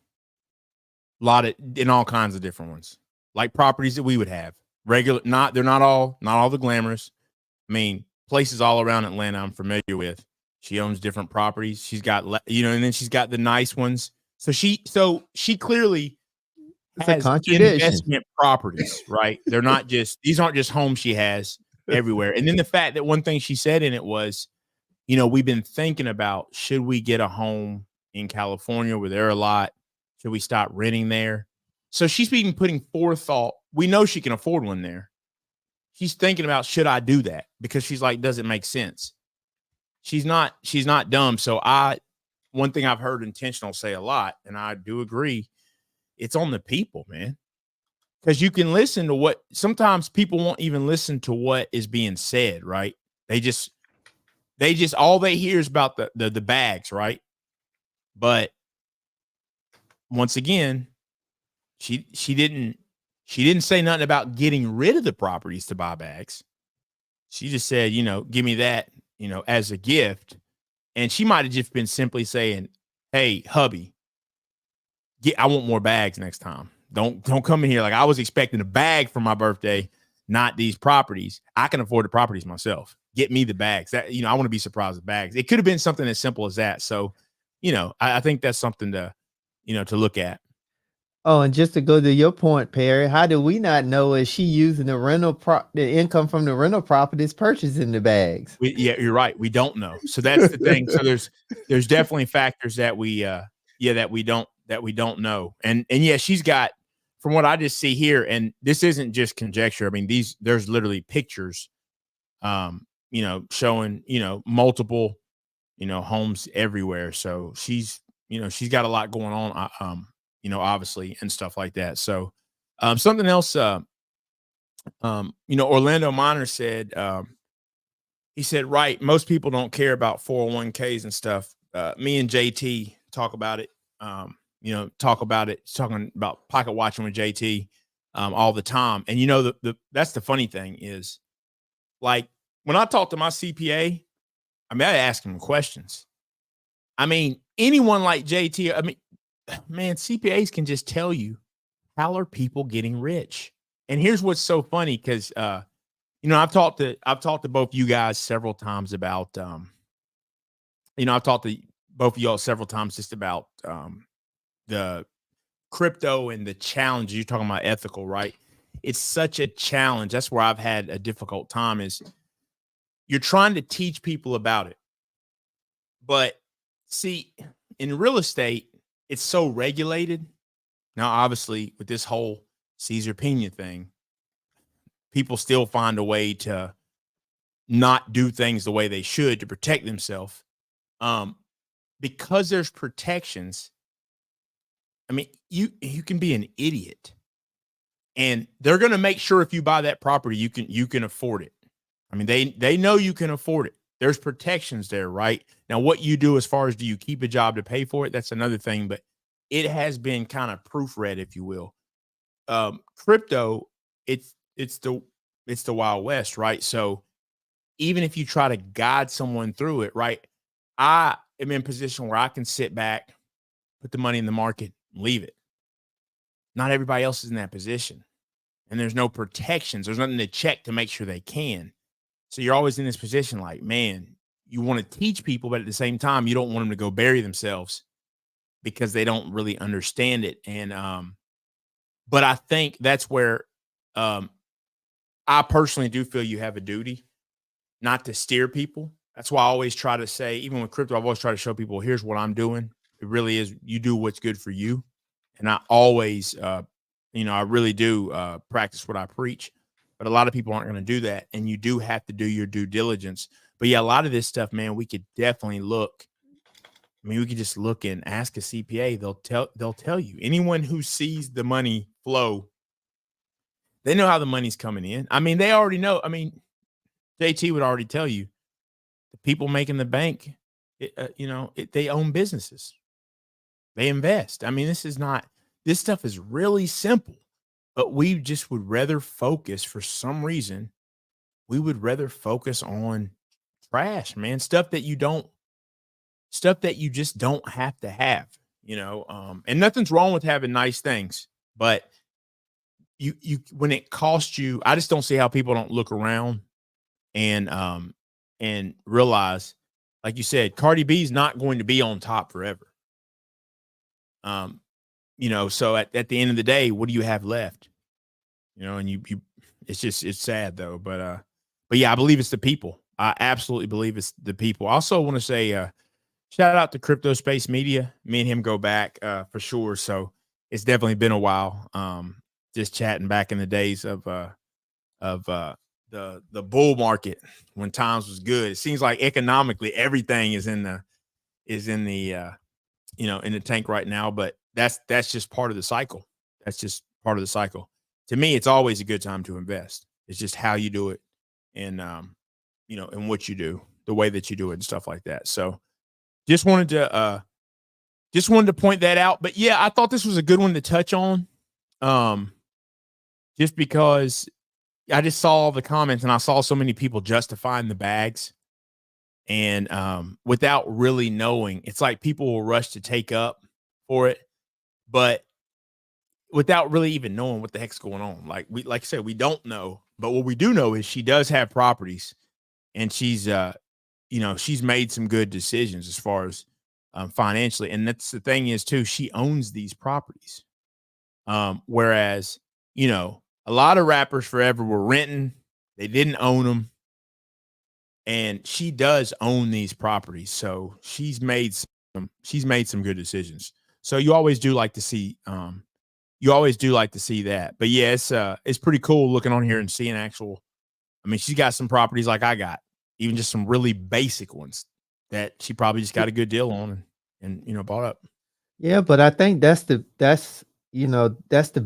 In all kinds of different ones. Like properties that we would have. They're not all the glamorous. I mean, places all around Atlanta I'm familiar with. She owns different properties. She's got, and then she's got the nice ones. So she clearly has investment properties, right? These aren't just homes she has everywhere. And then the fact that one thing she said in it was, we've been thinking about, should we get a home in California where there are a lot? Should we stop renting there? So she's been putting forethought. We know she can afford one there. She's thinking about, should I do that? Because she's like, does it make sense? She's not dumb. So one thing I've heard Intentional say a lot, and I do agree, it's on the people, man. Because you can listen to sometimes people won't even listen to what is being said, right? they just all they hear is about the bags, right? But once again, she didn't say nothing about getting rid of the properties to buy bags. She just said, give me that, as a gift. And she might have just been simply saying, hey, hubby, I want more bags next time. Don't come in here like I was expecting a bag for my birthday, not these properties. I can afford the properties myself. Get me the bags. That I want to be surprised with bags. It could have been something as simple as that. So, I think that's something to look at. Oh, and just to go to your point, Perry, how do we not know is she using the income from the rental properties purchasing the bags? Yeah, you're right. We don't know. So that's the thing. So there's definitely factors that we don't know. And yeah, she's got, from what I just see here, and this isn't just conjecture. I mean, there's literally pictures, showing, multiple, homes everywhere. So she's got a lot going on, obviously, and stuff like that. So, something else, Orlando Miner said, he said, right, most people don't care about 401ks and stuff. Me and JT talk about it, talking about pocket watching with JT, all the time. And, that's the funny thing is, like, when I talk to my CPA, I ask him questions. Anyone like JT, man, CPAs can just tell you, how are people getting rich? And here's what's so funny, because I've talked to both you guys several times about I've talked to both of y'all several times just about the crypto and the challenges. You're talking about ethical, right? It's such a challenge. That's where I've had a difficult time, is you're trying to teach people about it. But see, in real estate, it's so regulated. Now, obviously, with this whole Caesar Pena thing, people still find a way to not do things the way they should to protect themselves. Because there's protections. You can be an idiot, and they're going to make sure if you buy that property, you can afford it. They know you can afford it. There's protections there, right? Now, what you do as far as, do you keep a job to pay for it? That's another thing, but it has been kind of proofread, if you will. Crypto, it's the Wild West, right? So even if you try to guide someone through it, right? I am in a position where I can sit back, put the money in the market, and leave it. Not everybody else is in that position. And there's no protections. There's nothing to check to make sure they can. So you're always in this position like, man, you want to teach people, but at the same time, you don't want them to go bury themselves because they don't really understand it. And, but I think that's where, I personally do feel you have a duty not to steer people. That's why I always try to say, even with crypto, I've always tried to show people, here's what I'm doing. It really is, you do what's good for you. And I always, I really do practice what I preach, but a lot of people aren't going to do that. And you do have to do your due diligence. But yeah, a lot of this stuff, man, we could definitely look. We could just look and ask a CPA. They'll tell you. Anyone who sees the money flow, they know how the money's coming in. They already know. JT would already tell you, the people making the bank, they own businesses. They invest. This stuff is really simple, but we just would rather focus, for some reason, we would rather focus on trash, man. Stuff that you just don't have to have, and nothing's wrong with having nice things, but you when it costs you, I just don't see how people don't look around and realize, like you said, Cardi B is not going to be on top forever. So at the end of the day, what do you have left? And it's sad though, but yeah, I believe it's the people. I absolutely believe it's the people. I also want to say, shout out to Crypto Space Media. Me and him go back, for sure. So it's definitely been a while. Just chatting back in the days of the bull market when times was good. It seems like economically everything is in the in the tank right now, but that's just part of the cycle. That's just part of the cycle. To me, it's always a good time to invest. It's just how you do it and and what you do. the way that you do it and stuff like that. So just wanted to point that out. But yeah, I thought this was a good one to touch on. Just because I just saw all the comments and I saw so many people justifying the bags. And without really knowing, it's like people will rush to take up for it, but without really even knowing what the heck's going on. Like I said, we don't know, but what we do know is she does have properties, and she's she's made some good decisions as far as financially. And that's the thing is too, she owns these properties. Whereas, a lot of rappers forever were renting, they didn't own them. And she does own these properties, so she's made some good decisions. So you always do like to see that. But yeah, it's pretty cool looking on here and seeing actual. I mean, she's got some properties like I got, even just some really basic ones that she probably just got a good deal on and bought up. Yeah, but I think that's the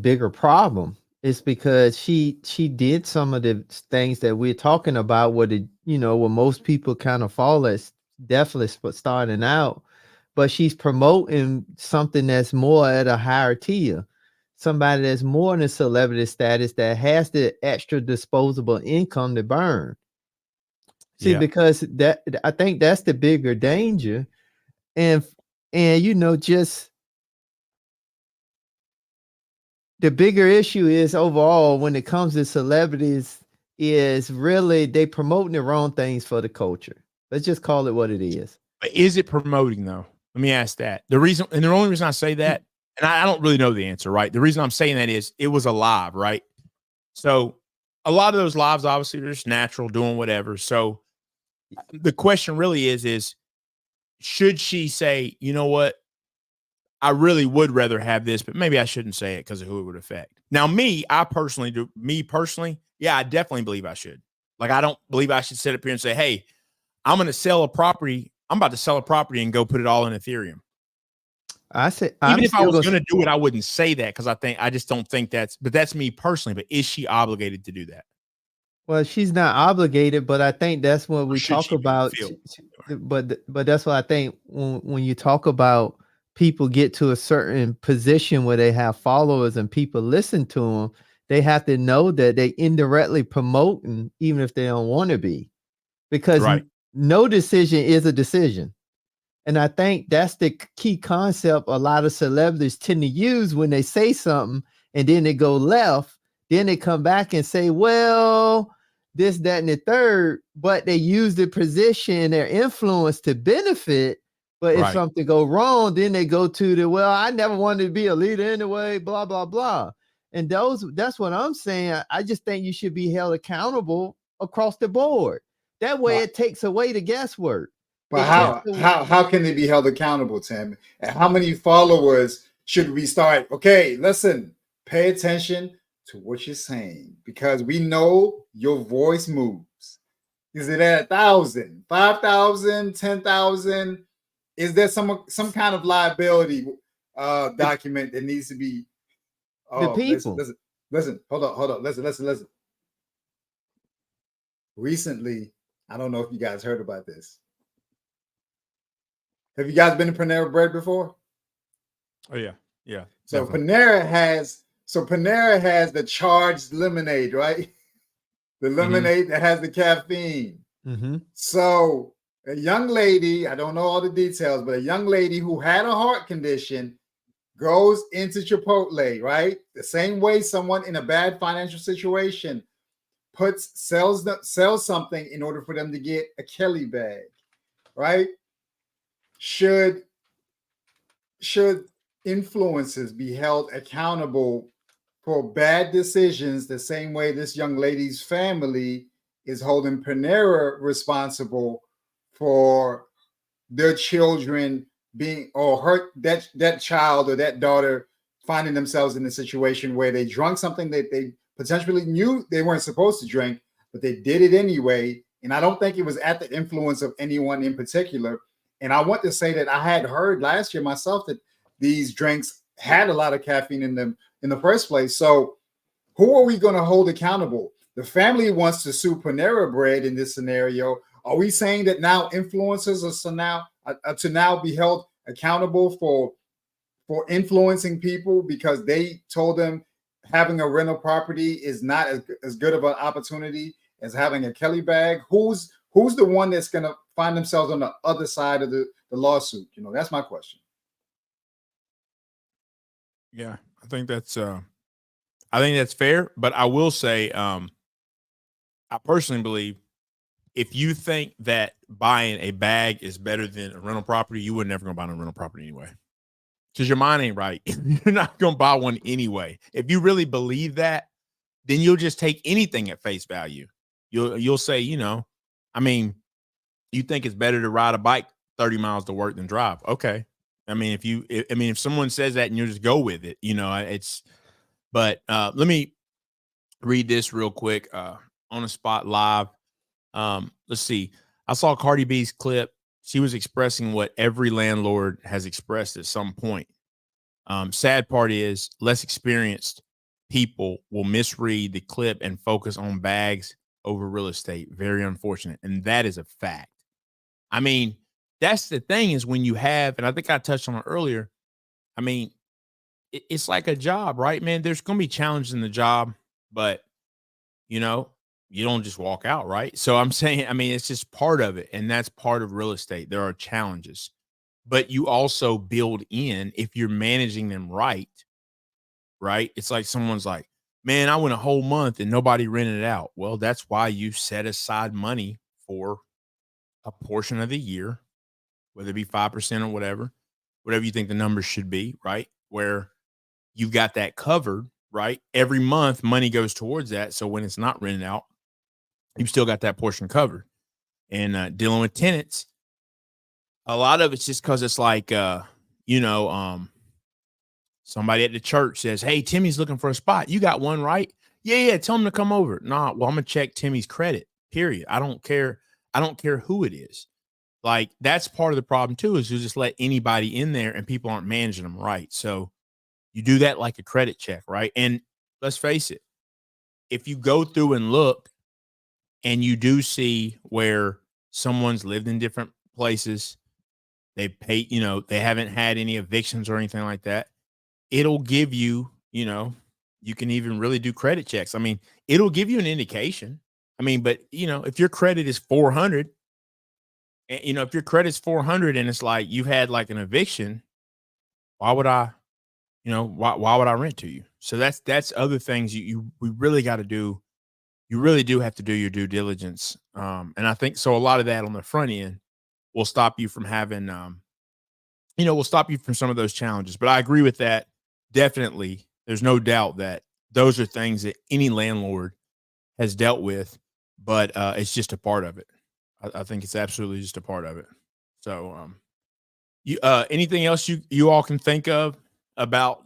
bigger problem. It's because she did some of the things that we're talking about where where most people kind of fall as definitely starting out, but she's promoting something that's more at a higher tier, somebody that's more in a celebrity status that has the extra disposable income to burn. See, because I think that's the bigger danger. And just the bigger issue is overall when it comes to celebrities is really they promoting the wrong things for the culture. Let's just call it what it is. But is it promoting though? Let me ask that. The only reason I say that, and I don't really know the answer, right? The reason I'm saying that is it was a live, right? So a lot of those lives, obviously, they're just natural, doing whatever. So the question really is should she say, you know what? I really would rather have this, but maybe I shouldn't say it because of who it would affect. Now, me personally, yeah, I definitely believe I should. Like, I don't believe I should sit up here and say, hey, I'm going to sell a property. I'm about to sell a property and go put it all in Ethereum. Even if I was going to do it, I wouldn't say that because I just don't think but that's me personally. But is she obligated to do that? Well, she's not obligated, but I think that's what we talk about. But that's what I think when you talk about people get to a certain position where they have followers and people listen to them, they have to know that they indirectly promoting, even if they don't want to be, because no decision is a decision. And I think that's the key concept a lot of celebrities tend to use when they say something and then they go left, then they come back and say, well, this, that, and the third, but they use the position, their influence to benefit. But if something go wrong, then they go to I never wanted to be a leader anyway, blah, blah, blah. And that's what I'm saying. I just think you should be held accountable across the board. That way it takes away the guesswork. But how can they be held accountable, Tim? And how many followers should we start? Okay, listen, pay attention to what you're saying, because we know your voice moves. Is it at 1,000, 5,000, 10,000? Is there some kind of liability document that needs to be? The people. Listen. Hold on. Listen. Recently, I don't know if you guys heard about this. Have you guys been to Panera Bread before? Oh yeah. So Panera has the charged lemonade, right? The lemonade that has the caffeine. Mm-hmm. So a young lady, I don't know all the details, but a young lady who had a heart condition goes into Chipotle, right? The same way someone in a bad financial situation sells something in order for them to get a Kelly bag, right? Should influencers be held accountable for bad decisions the same way this young lady's family is holding Panera responsible for their children being, or that child or that daughter finding themselves in a situation where they drank something that they potentially knew they weren't supposed to drink, but they did it anyway. And I don't think it was at the influence of anyone in particular. And I want to say that I had heard last year myself that these drinks had a lot of caffeine in them in the first place. So who are we going to hold accountable? The family wants to sue Panera Bread in this scenario, Are we saying that now influencers are to now be held accountable for influencing people because they told them having a rental property is not as good of an opportunity as having a Kelly bag? Who's the one that's going to find themselves on the other side of the lawsuit? That's my question. Yeah, I think that's fair, but I will say, I personally believe if you think that buying a bag is better than a rental property, you would never gonna buy a rental property anyway. Because your mind ain't right. You're not gonna buy one anyway. If you really believe that, then you'll just take anything at face value. You'll say, I mean, you think it's better to ride a bike 30 miles to work than drive. Okay. I mean, if someone says that and you just go with it, but let me read this real quick on the spot live. Let's see. I saw Cardi B's clip. She was expressing what every landlord has expressed at some point. Sad part is less experienced people will misread the clip and focus on bags over real estate. Very unfortunate. And that is a fact. I mean, that's the thing is when you have, and I think I touched on it earlier. I mean, it's like a job, right, man? There's going to be challenges in the job, but you don't just walk out, right? So I'm saying, I mean, it's just part of it. And that's part of real estate. There are challenges, but you also build in if you're managing them right? It's like someone's like, man, I went a whole month and nobody rented it out. Well, that's why you set aside money for a portion of the year, whether it be 5% or whatever you think the numbers should be, right? Where you've got that covered, right? Every month money goes towards that. So when it's not rented out, you've still got that portion covered. And dealing with tenants, a lot of it's just because it's like, somebody at the church says, hey, Timmy's looking for a spot. You got one, right? Yeah. Tell him to come over. Nah, well, I'm going to check Timmy's credit, period. I don't care who it is. Like, that's part of the problem too, is you just let anybody in there and people aren't managing them right. So you do that like a credit check, right? And let's face it, if you go through and look and you do see where someone's lived in different places, they pay, they haven't had any evictions or anything like that, it'll give you, you can even really do credit checks. I mean, it'll give you an indication. I mean, but if your credit is 400, and if your credit's 400 and it's like you've had like an eviction, why would I would I rent to you? So that's other things we really got to do. You really do have to do your due diligence. And I think so. A lot of that on the front end will stop you from having, will stop you from some of those challenges. But I agree with that. Definitely. There's no doubt that those are things that any landlord has dealt with, but it's just a part of it. I think it's absolutely just a part of it. So, anything else you all can think of about,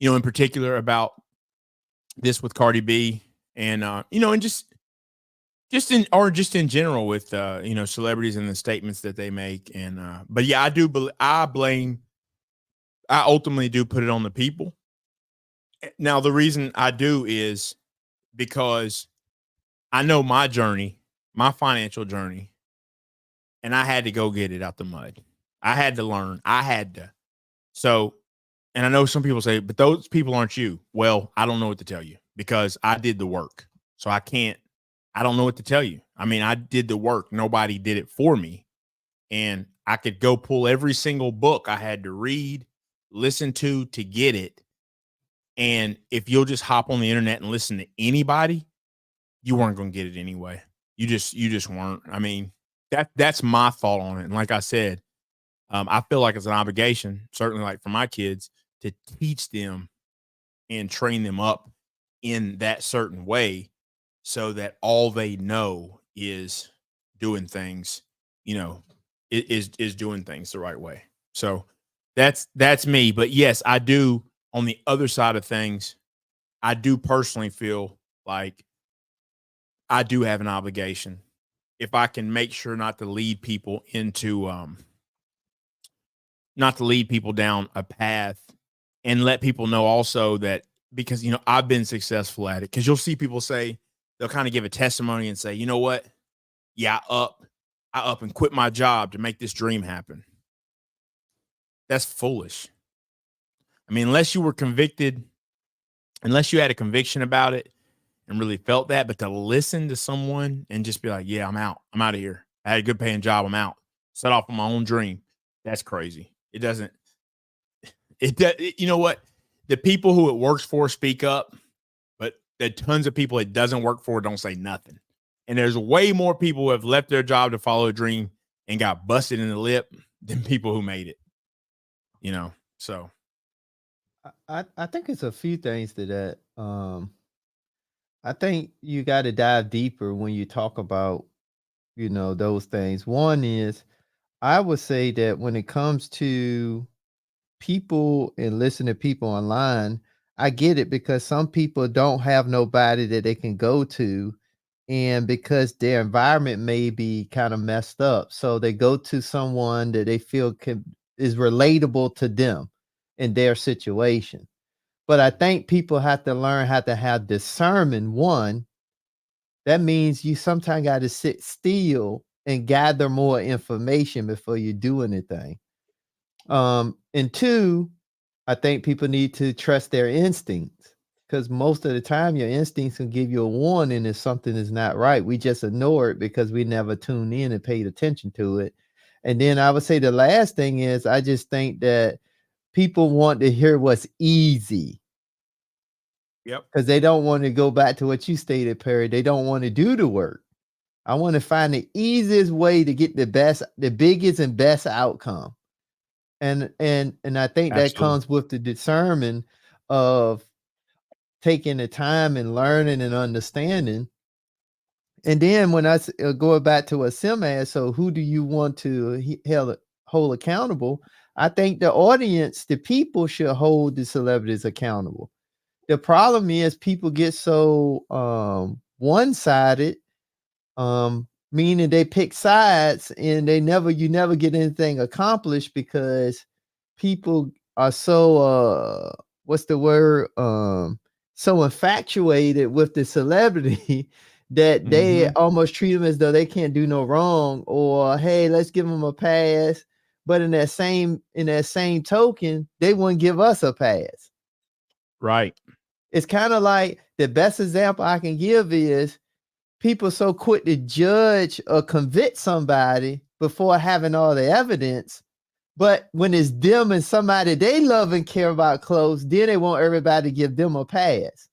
in particular about this with Cardi B and, and just in general with, celebrities and the statements that they make. And, but yeah, I ultimately do put it on the people. Now, the reason I do is because I know my journey, my financial journey, and I had to go get it out the mud. I had to learn. So, and I know some people say, but those people aren't you. Well, I don't know what to tell you because I did the work. So I don't know what to tell you. I mean, I did the work. Nobody did it for me. And I could go pull every single book I had to read, listen to get it. And if you'll just hop on the internet and listen to anybody, you weren't going to get it anyway. You just weren't. I mean, that's my thought on it. And like I said, I feel like it's an obligation, certainly like for my kids, to teach them and train them up in that certain way so that all they know is doing things, is doing things the right way. So that's me. But yes, I do, on the other side of things, I do personally feel like I do have an obligation if I can make sure not to lead people into, not to lead people down a path, and let people know also that, because, I've been successful at it. Cause you'll see people say, they'll kind of give a testimony and say, you know what, yeah, I up and quit my job to make this dream happen. That's foolish. I mean, unless you were convicted, unless you had a conviction about it and really felt that, but to listen to someone and just be like, yeah, I'm out of here. I had a good paying job. I'm out. Set off on my own dream. That's crazy. It doesn't, you know what? The people who it works for speak up, but the tons of people it doesn't work for don't say nothing. And there's way more people who have left their job to follow a dream and got busted in the lip than people who made it, you know? So I think it's a few things to that. I think you got to dive deeper when you talk about, those things. One is, I would say that when it comes to people and listen to people online, I get it because some people don't have nobody that they can go to, and because their environment may be kind of messed up, so they go to someone that they feel is relatable to them in their situation. But I think people have to learn how to have discernment. One, that means you sometimes got to sit still and gather more information before you do anything. And two, I think people need to trust their instincts, because most of the time your instincts can give you a warning if something is not right. We just ignore it because we never tuned in and paid attention to it. And then I would say the last thing is, I just think that people want to hear what's easy. Yep. Because they don't want to go back to what you stated, Perry. They don't want to do the work. I want to find the easiest way to get the biggest and best outcome. And I think that comes with the discernment of taking the time and learning and understanding. And then when I go back to what Sim asked, so who do you want to hold accountable? I think the audience, the people, should hold the celebrities accountable. The problem is people get so one-sided, meaning they pick sides and you never get anything accomplished because people are so what's the word? So infatuated with the celebrity that they almost treat them as though they can't do no wrong, or hey, let's give them a pass. But in that same token, they wouldn't give us a pass. Right. It's kind of like, the best example I can give is people so quick to judge or convict somebody before having all the evidence. But when it's them and somebody they love and care about close, then they want everybody to give them a pass.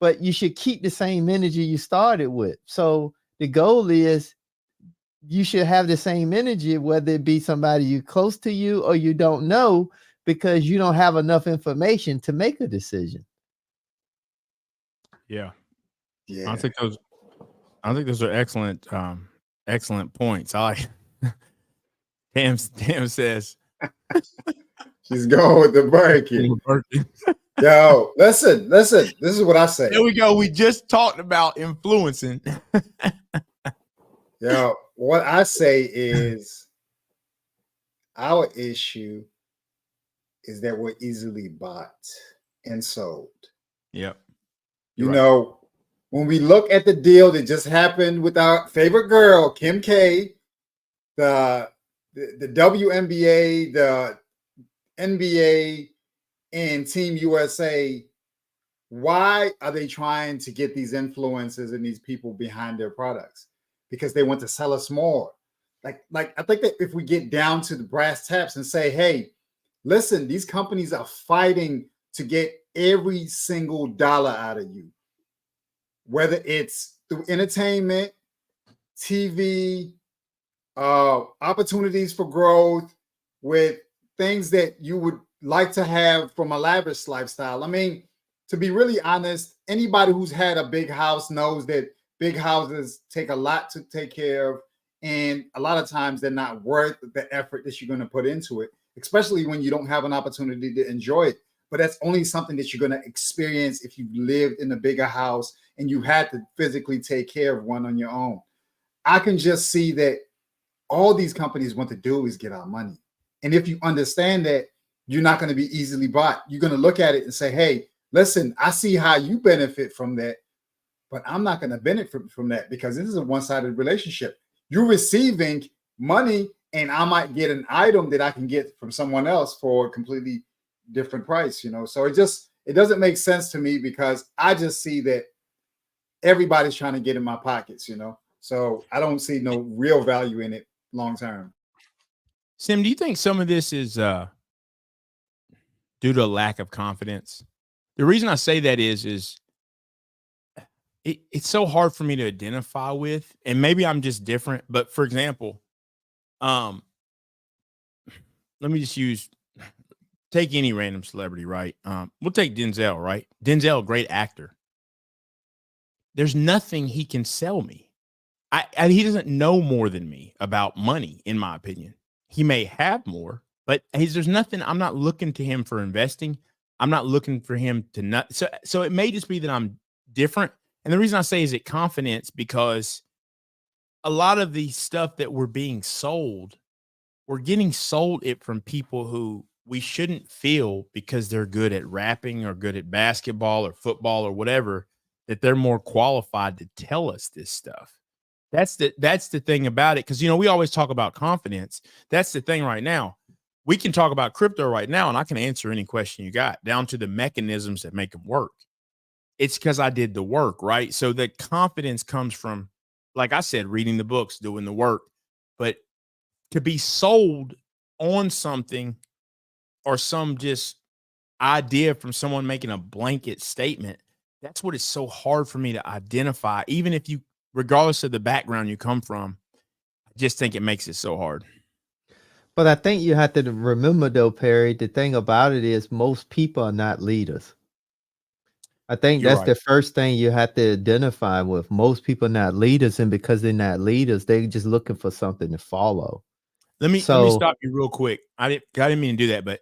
But you should keep the same energy you started with. So the goal is you should have the same energy, whether it be somebody you close to you or you don't know, because you don't have enough information to make a decision. Yeah. I think those are excellent points. I like Tam says she's going with the Birkin. Yo, listen. This is what I say. There we go. We just talked about influencing. Yo, what I say is, our issue is that we're easily bought and sold. Yep. You know, when we look at the deal that just happened with our favorite girl, Kim K, the WNBA, the NBA, and Team USA, why are they trying to get these influencers and these people behind their products? Because they want to sell us more. Like I think that if we get down to the brass tacks and say, hey, listen, these companies are fighting to get every single dollar out of you, whether it's through entertainment, TV, opportunities for growth, with things that you would like to have from a lavish lifestyle. I mean, to be really honest, anybody who's had a big house knows that big houses take a lot to take care of, and a lot of times they're not worth the effort that you're going to put into it, especially when you don't have an opportunity to enjoy it. But that's only something that you're going to experience if you lived in a bigger house and you had to physically take care of one on your own. I can just see that all these companies want to do is get our money. And if you understand that, you're not going to be easily bought. You're going to look at it and say, hey, listen, I see how you benefit from that, but I'm not going to benefit from that because this is a one-sided relationship. You're receiving money, and I might get an item that I can get from someone else for a completely different price, you know. So it doesn't make sense to me because I just see that everybody's trying to get in my pockets, you know. So I don't see no real value in it long term. Sim, do you think some of this is due to a lack of confidence? The reason I say that is it's so hard for me to identify with, and maybe I'm just different. But for example, let me just take any random celebrity, right? We'll take Denzel, right? Denzel, great actor. There's nothing he can sell me. He doesn't know more than me about money, in my opinion. He may have more, but there's nothing. I'm not looking to him for investing. I'm not looking for him to not. So it may just be that I'm different. And the reason I say is it confidence, because a lot of the stuff that we're being sold, we're getting sold it from people who we shouldn't feel because they're good at rapping or good at basketball or football or whatever, that they're more qualified to tell us this stuff. That's the thing about it. Because, you know, we always talk about confidence. That's the thing right now. We can talk about crypto right now, and I can answer any question you got down to the mechanisms that make them work. It's because I did the work, right? So the confidence comes from, like I said, reading the books, doing the work. But to be sold on something or some just idea from someone making a blanket statement, that's what is so hard for me to identify, even if you, regardless of the background you come from. I just think it makes it so hard. But I think you have to remember, though, Perry, the thing about it is most people are not leaders. I think You're that's right. the first thing you have to identify with. Most people are not leaders, and because they're not leaders, they're just looking for something to follow. Let me stop you real quick. I didn't mean to do that, but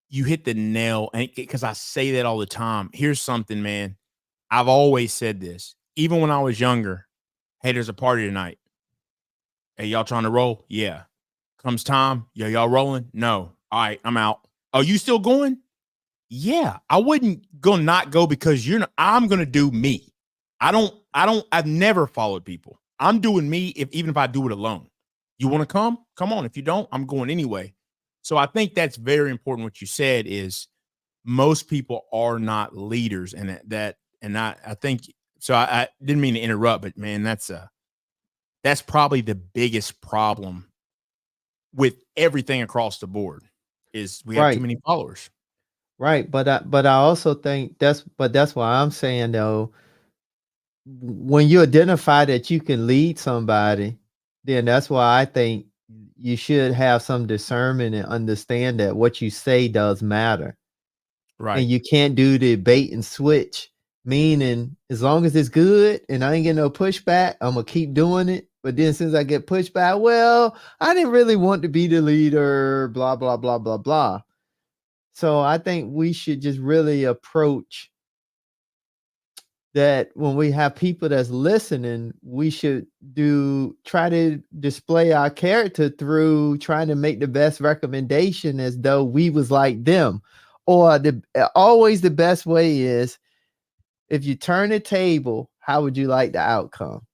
you hit the nail, and because I say that all the time. Here's something, man. I've always said this, even when I was younger. Hey, there's a party tonight. Hey, y'all trying to roll? Yeah. Comes time. Yeah, y'all rolling? No. All right, I'm out. Oh, you still going? Yeah. I wouldn't not go because I'm gonna do me. I've never followed people. I'm doing me even if I do it alone. You want to come? Come on. If you don't, I'm going anyway. So I think that's very important. What you said is most people are not leaders, and I think so. I didn't mean to interrupt, but man, that's probably the biggest problem with everything across the board is we have too many followers. Right. But I also think that's why I'm saying, though, when you identify that you can lead somebody, then that's why I think you should have some discernment and understand that what you say does matter. Right. And you can't do the bait and switch, meaning as long as it's good and I ain't getting no pushback, I'm gonna keep doing it. But then since I get pushback, well, I didn't really want to be the leader, blah, blah, blah, blah, blah. So I think we should just really approach that when we have people that's listening, we should try to display our character through trying to make the best recommendation as though we was like them. Or always the best way is, if you turn the table, how would you like the outcome?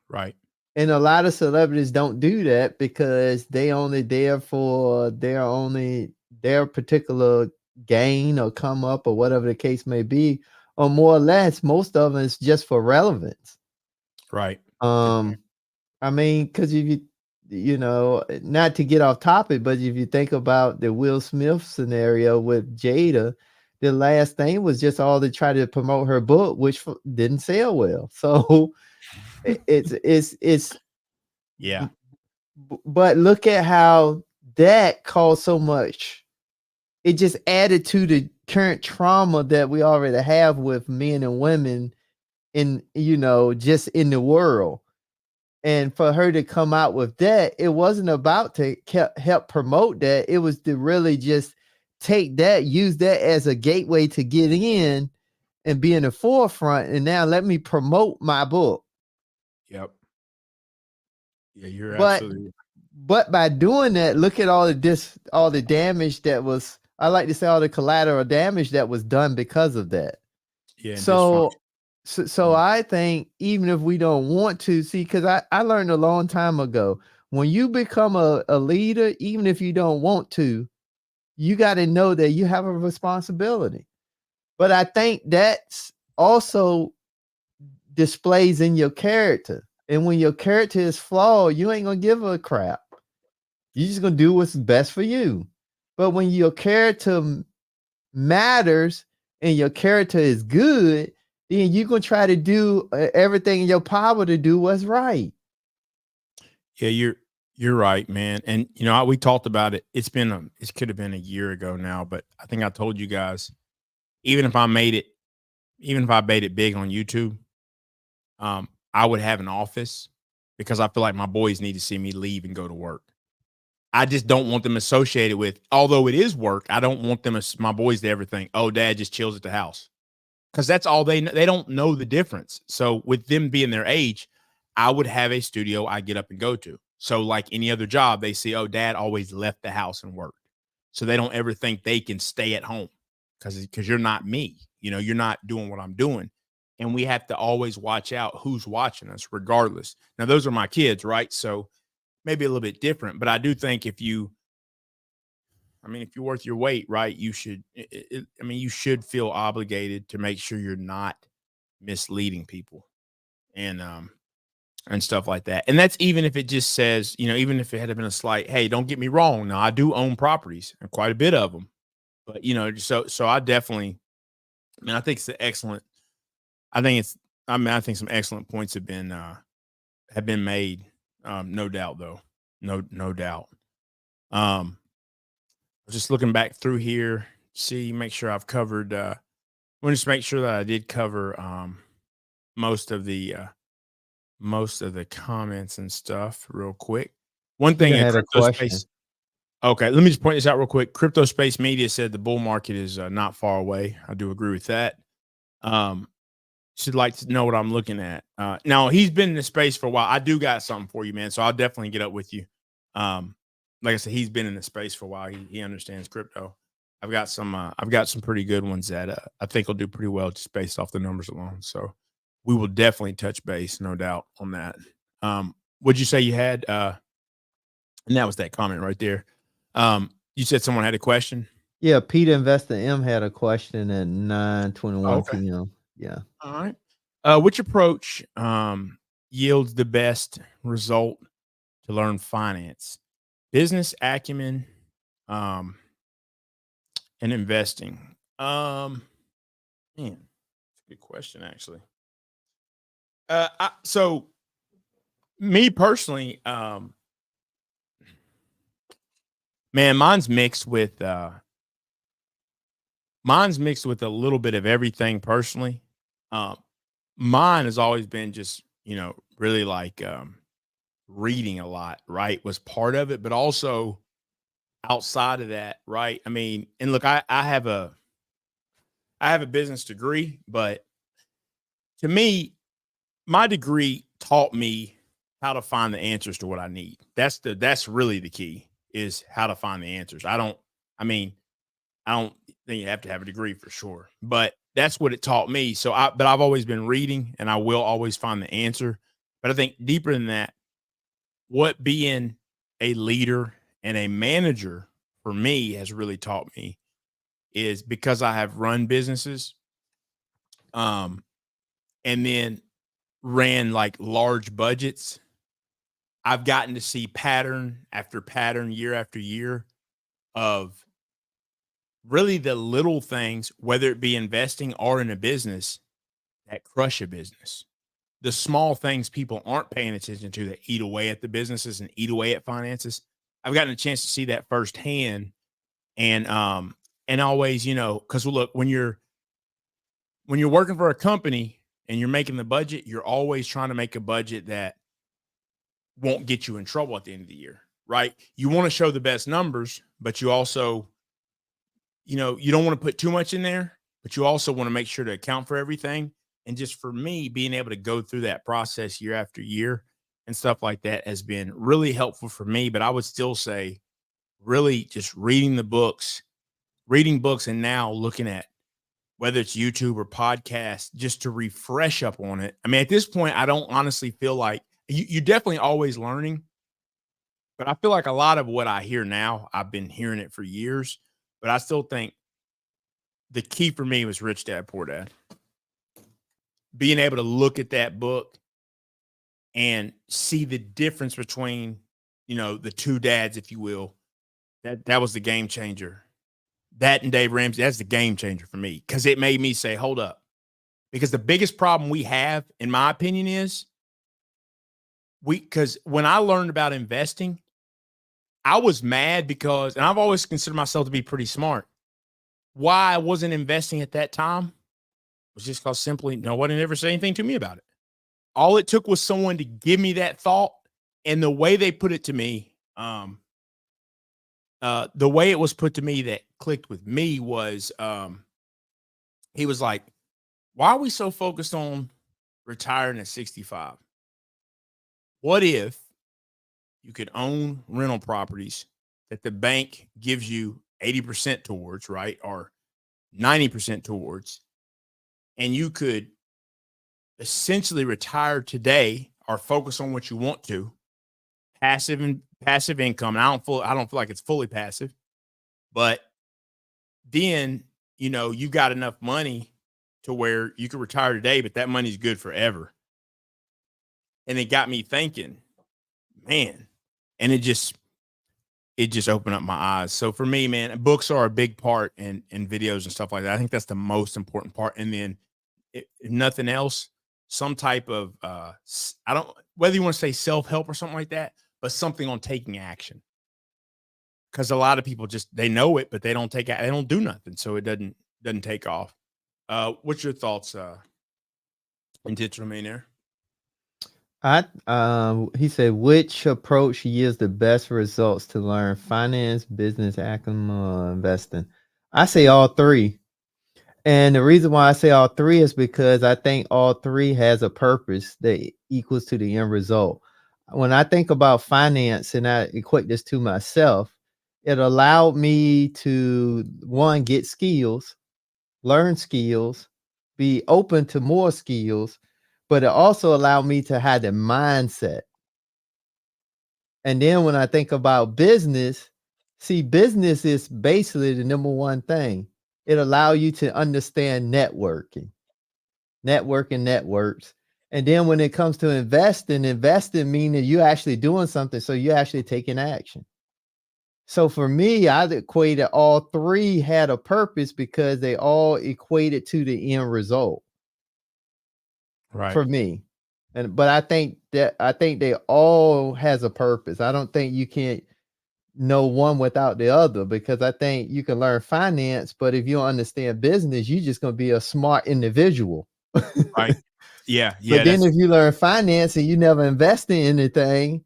Right. And a lot of celebrities don't do that because they only there for their particular gain or come up or whatever the case may be, or more or less, most of them is just for relevance. Right. I mean, because if you know, not to get off topic, but if you think about the Will Smith scenario with Jada, the last thing was just all to try to promote her book, which didn't sell well. So it's yeah. But look at how that caused so much. It just added to the current trauma that we already have with men and women in, you know, just in the world. And for her to come out with that, it wasn't about to help promote that. It was to really just take that, use that as a gateway to get in and be in the forefront. And now let me promote my book. Yep. Yeah, you're absolutely. But by doing that, look at all the damage that was, I like to say all the collateral damage that was done because of that. Yeah. So I think even if we don't want to see, because I learned a long time ago, when you become a leader, even if you don't want to, you got to know that you have a responsibility. But I think that's also displays in your character. And when your character is flawed, you ain't going to give a crap. You're just going to do what's best for you. But when your character matters and your character is good, then you're going to try to do everything in your power to do what's right. Yeah, you're right, man. And we talked about it. It could have been a year ago now, but I think I told you guys, even if I made it big on YouTube, I would have an office because I feel like my boys need to see me leave and go to work. I just don't want them associated with, although it is work, I don't want them as my boys to ever think, oh, dad just chills at the house. Because that's all they don't know the difference. So with them being their age, I would have a studio I get up and go to. So like any other job, they see, oh, dad always left the house and worked. So they don't ever think they can stay at home because you're not me. You're not doing what I'm doing. And we have to always watch out who's watching us regardless. Now, those are my kids, right? So maybe a little bit different, but I do think if you're worth your weight, right, you should feel obligated to make sure you're not misleading people and stuff like that. And that's even if it just says, even if it had been a slight, hey, don't get me wrong. Now I do own properties and quite a bit of them, but so I definitely, I think it's excellent. I think some excellent points have been made. No doubt though. No doubt. Just looking back through here, make sure I've covered. We'll just make sure that I did cover most of the comments and stuff real quick. One thing in crypto space. Okay, let me just point this out real quick. Crypto Space Media said the bull market is not far away. I do agree with that. Should like to know what I'm looking at. Now he's been in the space for a while. I do got something for you, man. So I'll definitely get up with you. Like I said, he's been in the space for a while. He understands crypto. I've got some pretty good ones that I think will do pretty well just based off the numbers alone. So we will definitely touch base, no doubt on that. What'd you say you had? And that was that comment right there. You said someone had a question. Yeah, Peter Investor M had a question at 9:21 p.m. Yeah. All right. Which approach yields the best result to learn finance? Business acumen, and investing. Man, that's a good question, actually. So me personally, man, mine's mixed with a little bit of everything personally. Mine has always been just, really like reading a lot, right? Was part of it, but also outside of that, right? And look, I have a business degree, but to me, my degree taught me how to find the answers to what I need. That's really the key, is how to find the answers. I don't think you have to have a degree for sure, but that's what it taught me. But I've always been reading, and I will always find the answer. But I think deeper than that, what being a leader and a manager for me has really taught me is because I have run businesses, and then ran like large budgets. I've gotten to see pattern after pattern, year after year, of really the little things, whether it be investing or in a business, that crush a business. The small things people aren't paying attention to that eat away at the businesses and eat away at finances. I've gotten a chance to see that firsthand. And always, because look, when you're working for a company and you're making the budget, you're always trying to make a budget that won't get you in trouble at the end of the year, right? You want to show the best numbers, but you also, you don't want to put too much in there, but you also want to make sure to account for everything. And just for me, being able to go through that process year after year and stuff like that has been really helpful for me. But I would still say really just reading books, and now looking at whether it's YouTube or podcast, just to refresh up on it. I mean, at this point, I don't honestly feel like you're definitely always learning, but I feel like a lot of what I hear now, I've been hearing it for years, but I still think the key for me was Rich Dad, Poor Dad. Being able to look at that book and see the difference between, the two dads, if you will. That was the game changer. That and Dave Ramsey, that's the game changer for me, because it made me say, hold up. Because the biggest problem we have, in my opinion, is because when I learned about investing, I was mad because, and I've always considered myself to be pretty smart. Why I wasn't investing at that time was just because simply nobody ever said anything to me about it. All it took was someone to give me that thought, and the way they put it to me, the way it was put to me that clicked with me was, he was like, why are we so focused on retiring at 65? What if you could own rental properties that the bank gives you 80% towards, right? Or 90% towards, and you could essentially retire today or focus on what you want to, passive income. And I don't feel like it's fully passive, but then, you've got enough money to where you could retire today, but that money's good forever. And it got me thinking, man, and it just opened up my eyes. So for me, man, books are a big part, and videos and stuff like that. I think that's the most important part. And then if nothing else, some type of, whether you want to say self-help or something like that, but something on taking action. Because a lot of people they know it, but they don't they don't do nothing. So it doesn't take off. What's your thoughts, Intentional Millionaire? He said, which approach yields the best results to learn finance, business, acumen, investing? I say all three. And the reason why I say all three is because I think all three has a purpose that equals to the end result. When I think about finance and I equate this to myself, it allowed me to, one, get skills, learn skills, be open to more skills, but it also allowed me to have the mindset. And then when I think about business, business is basically the number one thing. It allows you to understand networking networks. And then when it comes to investing meaning you're actually doing something. So you're actually taking action. So for me, I equated all three had a purpose because they all equated to the end result. Right. For me. But I think they all has a purpose. I don't think you can't know one without the other, because I think you can learn finance, but if you don't understand business, you're just going to be a smart individual. Right. Yeah. But then if you learn finance and you never invest in anything,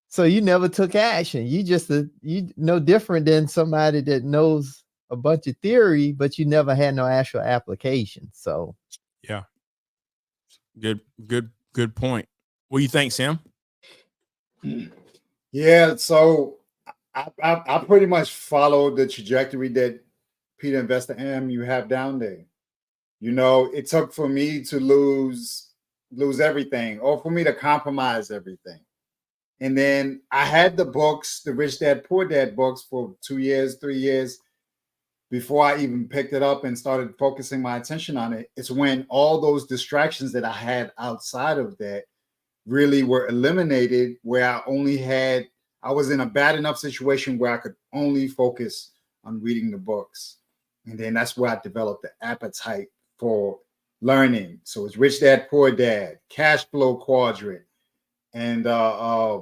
so you never took action, you just you no different than somebody that knows a bunch of theory, but you never had no actual application. So yeah. Good point. What do you think, Sam? Yeah, so I pretty much followed the trajectory that Peter Investor M you have down there. It took for me to lose everything, or for me to compromise everything. And then I had the books, the Rich Dad Poor Dad books, for 2 years, 3 years before I even picked it up and started focusing my attention on it. It's when all those distractions that I had outside of that really were eliminated, where I was in a bad enough situation where I could only focus on reading the books. And then that's where I developed the appetite for learning. So it's Rich Dad, Poor Dad, Cash Flow Quadrant, and I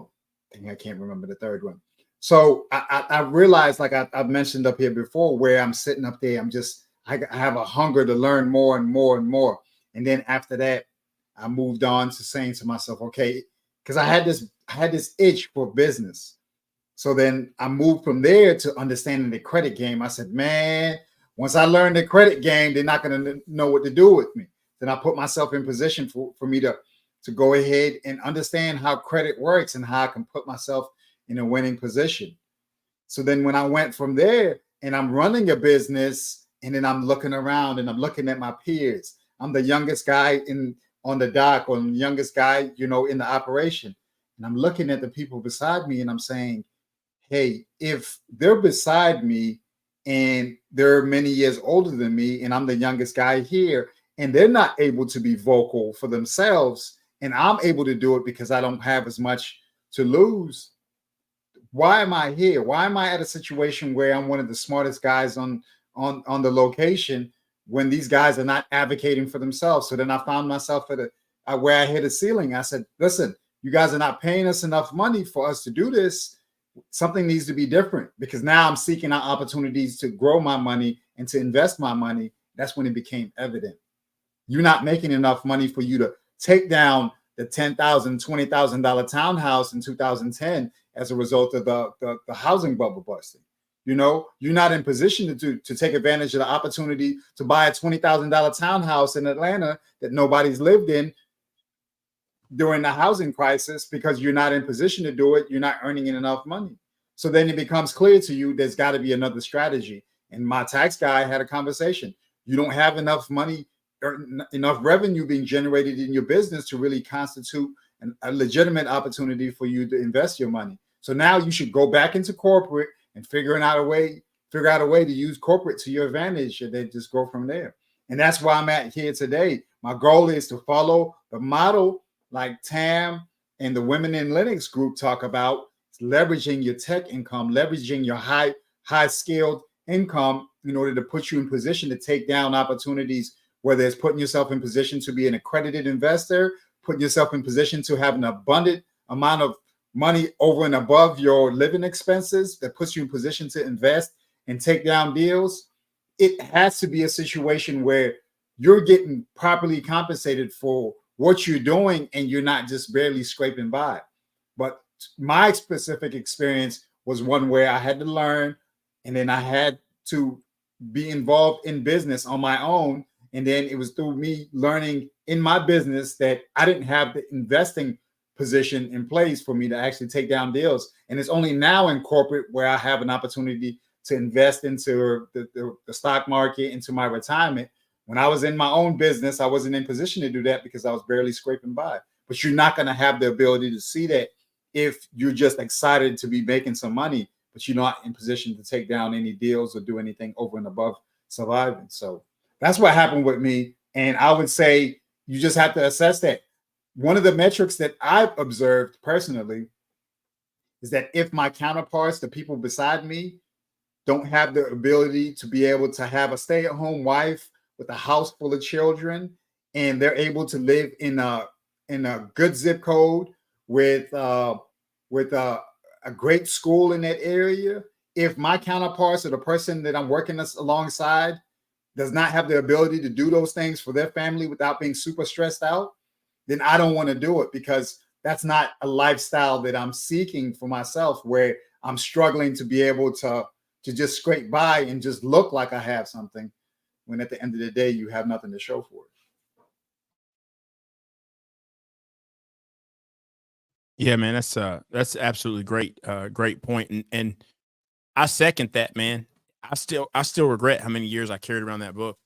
can't remember the third one. So I realized, like I've mentioned up here before, where I'm sitting up there, I have a hunger to learn more and more and more. And then after that, I moved on to saying to myself, okay, because I had this itch for business. So then I moved from there to understanding the credit game. I said, man, once I learn the credit game, they're not going to know what to do with me. Then I put myself in position for me to go ahead and understand how credit works and how I can put myself in a winning position. So then when I went from there and I'm running a business And then I'm looking around and I'm looking at my peers. I'm the youngest guy on the dock, or the youngest guy, in the operation. And I'm looking at the people beside me and I'm saying, hey, if they're beside me and they're many years older than me, and I'm the youngest guy here, and they're not able to be vocal for themselves, and I'm able to do it because I don't have as much to lose, why am I here? Why am I at a situation where I'm one of the smartest guys on the location when these guys are not advocating for themselves? So then I found myself at where I hit a ceiling. I said, listen, you guys are not paying us enough money for us to do this. Something needs to be different, because now I'm seeking out opportunities to grow my money and to invest my money. That's when it became evident. You're not making enough money for you to take down the $10,000, $20,000 townhouse in 2010 as a result of the housing bubble busting. You're not in position to take advantage of the opportunity to buy a $20,000 townhouse in Atlanta that nobody's lived in during the housing crisis, because you're not in position to do it. You're not earning enough money. So then it becomes clear to you there's got to be another strategy. And my tax guy had a conversation. You don't have enough money or enough revenue being generated in your business to really constitute a legitimate opportunity for you to invest your money. So now you should go back into corporate and figure out a way to use corporate to your advantage, and then just go from there. And that's why I'm at here today. My goal is to follow the model like Tam and the Women in Linux group talk about, leveraging your tech income, leveraging your high skilled income in order to put you in position to take down opportunities, whether it's putting yourself in position to be an accredited investor, putting yourself in position to have an abundant amount of money over and above your living expenses that puts you in position to invest and take down deals. It has to be a situation where you're getting properly compensated for what you're doing and you're not just barely scraping by. But my specific experience was one where I had to learn, and then I had to be involved in business on my own. And then it was through me learning in my business that I didn't have the investing position in place for me to actually take down deals. And it's only now in corporate where I have an opportunity to invest into the stock market, into my retirement. When I was in my own business, I wasn't in position to do that because I was barely scraping by. But you're not going to have the ability to see that if you're just excited to be making some money, but you're not in position to take down any deals or do anything over and above surviving. So that's what happened with me. And I would say you just have to assess that. One of the metrics that I've observed personally is that if my counterparts, the people beside me, don't have the ability to be able to have a stay-at-home wife with a house full of children, and they're able to live in a good zip code with a great school in that area, if my counterparts or the person that I'm working alongside does not have the ability to do those things for their family without being super stressed out, then I don't want to do it, because that's not a lifestyle that I'm seeking for myself, where I'm struggling to be able to just scrape by and just look like I have something, when at the end of the day, you have nothing to show for it. Yeah, man, that's absolutely great. Great point. And I second that, man. I still regret how many years I carried around that book.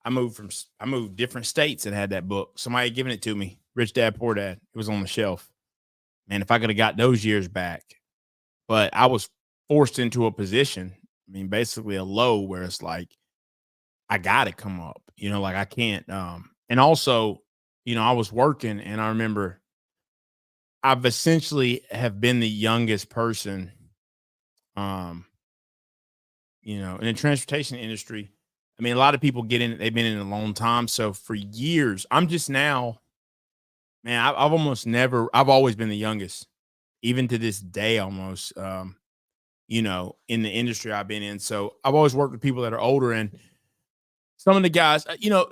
I moved different states and had that book. Somebody had given it to me. Rich Dad, Poor Dad. It was on the shelf. Man, if I could have got those years back. But I was forced into a position, I mean, basically a low, where it's like, I got to come up, like I can't. And also, I was working, and I remember I've essentially have been the youngest person, in the transportation industry. I mean, a lot of people get in it, they've been in it a long time. So for years, I'm just now, man, I've always been the youngest, even to this day, almost, in the industry I've been in. So I've always worked with people that are older, and some of the guys,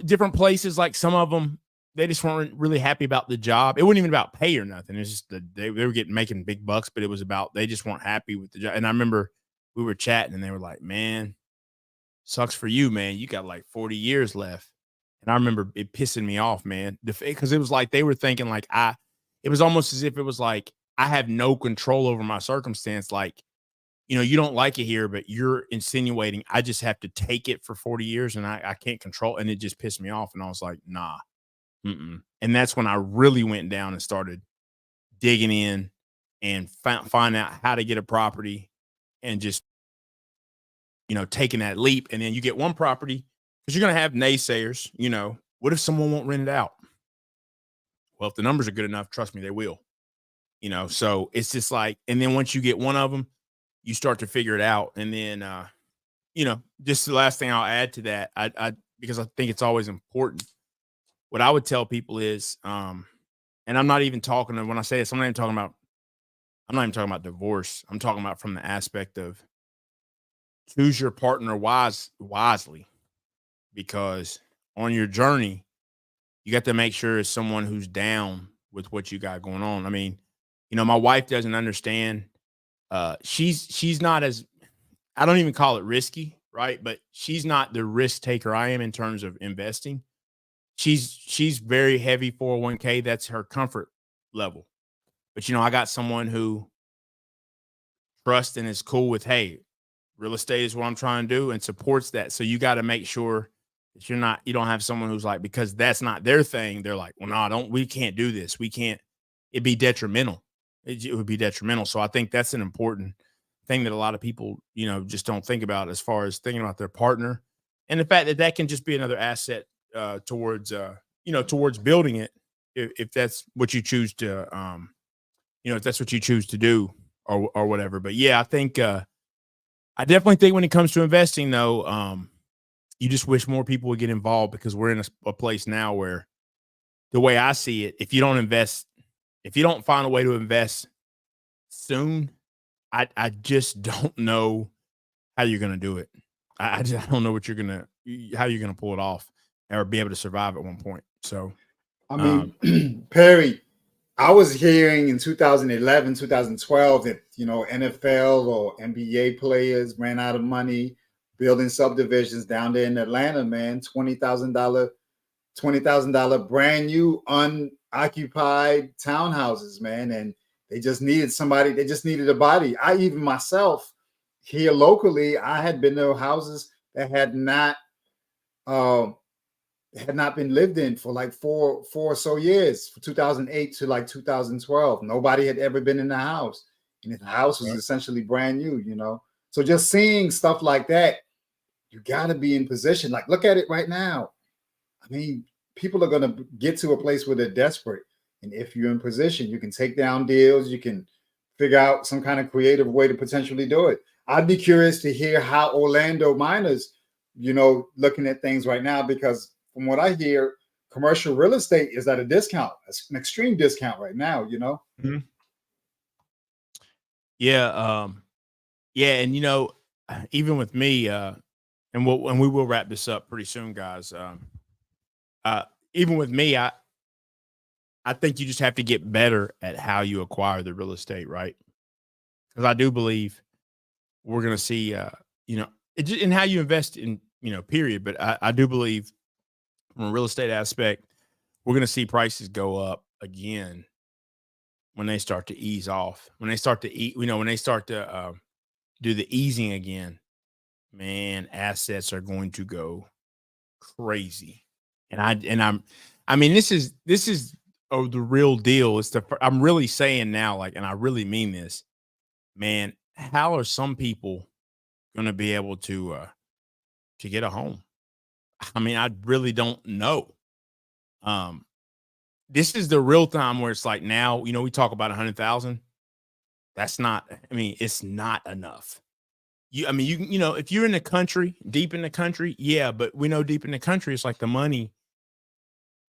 different places, like some of them, they just weren't really happy about the job. It wasn't even about pay or nothing. It's just that they were making big bucks, but it was about, they just weren't happy with the job. And I remember we were chatting, and they were like, man, sucks for you, man. You got like 40 years left. And I remember it pissing me off, man, because it was like they were thinking like it was almost as if it was like I have no control over my circumstance. Like, you don't like it here, but you're insinuating I just have to take it for 40 years and I can't control. And it just pissed me off. And I was like, nah. Mm-mm. And that's when I really went down and started digging in and find out how to get a property and just, taking that leap. And then you get one property because you're going to have naysayers. What if someone won't rent it out? Well, if the numbers are good enough, trust me, they will. So it's just like, and then once you get one of them, you start to figure it out. And then, just the last thing I'll add to that, I because I think it's always important. What I would tell people is, and I'm not even talking, when I say this, I'm not even talking about divorce. I'm talking about from the aspect of choose your partner wisely, because on your journey, you got to make sure it's someone who's down with what you got going on. I mean, my wife doesn't understand. She's not as, I don't even call it risky, right? But she's not the risk taker I am in terms of investing. She's very heavy 401k. That's her comfort level. But I got someone who trusts and is cool with, hey, real estate is what I'm trying to do, and supports that. So you got to make sure that you don't have someone who's like, because that's not their thing, they're like, well, no, we can't do this. We can't, it'd be detrimental. It would be detrimental. So I think that's an important thing that a lot of people, just don't think about, as far as thinking about their partner, and the fact that can just be another asset towards building it, if that's what you choose to, if that's what you choose to do, or whatever. But yeah, I think, I definitely think when it comes to investing, though, you just wish more people would get involved, because we're in a place now where, the way I see it, if you don't find a way to invest soon, I just don't know how you're going to do it. I don't know how you're going to pull it off or be able to survive at one point. So, I mean, Perry, I was hearing in 2011, 2012 that, NFL or NBA players ran out of money building subdivisions down there in Atlanta, man. $20,000 brand new unoccupied townhouses, man. And they just needed somebody. They just needed a body. I even myself here locally, I had been to houses that had not been lived in for like four or so years, from 2008 to like 2012. Nobody had ever been in the house, and the house was essentially brand new, So just seeing stuff like that, you got to be in position. Like, look at it right now. I mean, people are going to get to a place where they're desperate. And if you're in position, you can take down deals. You can figure out some kind of creative way to potentially do it. I'd be curious to hear how Orlando miners, looking at things right now, because from what I hear, commercial real estate is at a discount, an extreme discount right now, Mm-hmm. Yeah. Yeah. And, even with me, and we will wrap this up pretty soon, guys. Even with me, I think you just have to get better at how you acquire the real estate, right? Because I do believe we're going to see, in how you invest in, period. But I do believe, from a real estate aspect, we're going to see prices go up again when they start to ease off. When they start to eat, when they start to do the easing again, man, assets are going to go crazy. I mean, this is the real deal. I'm really saying now, like, and I really mean this, man. How are some people going to be able to get a home? I mean, I really don't know. This is the real time where it's like, now, we talk about 100,000. That's not, I mean, it's not enough. If you're in the country, deep in the country, yeah, but we know deep in the country, it's like the money,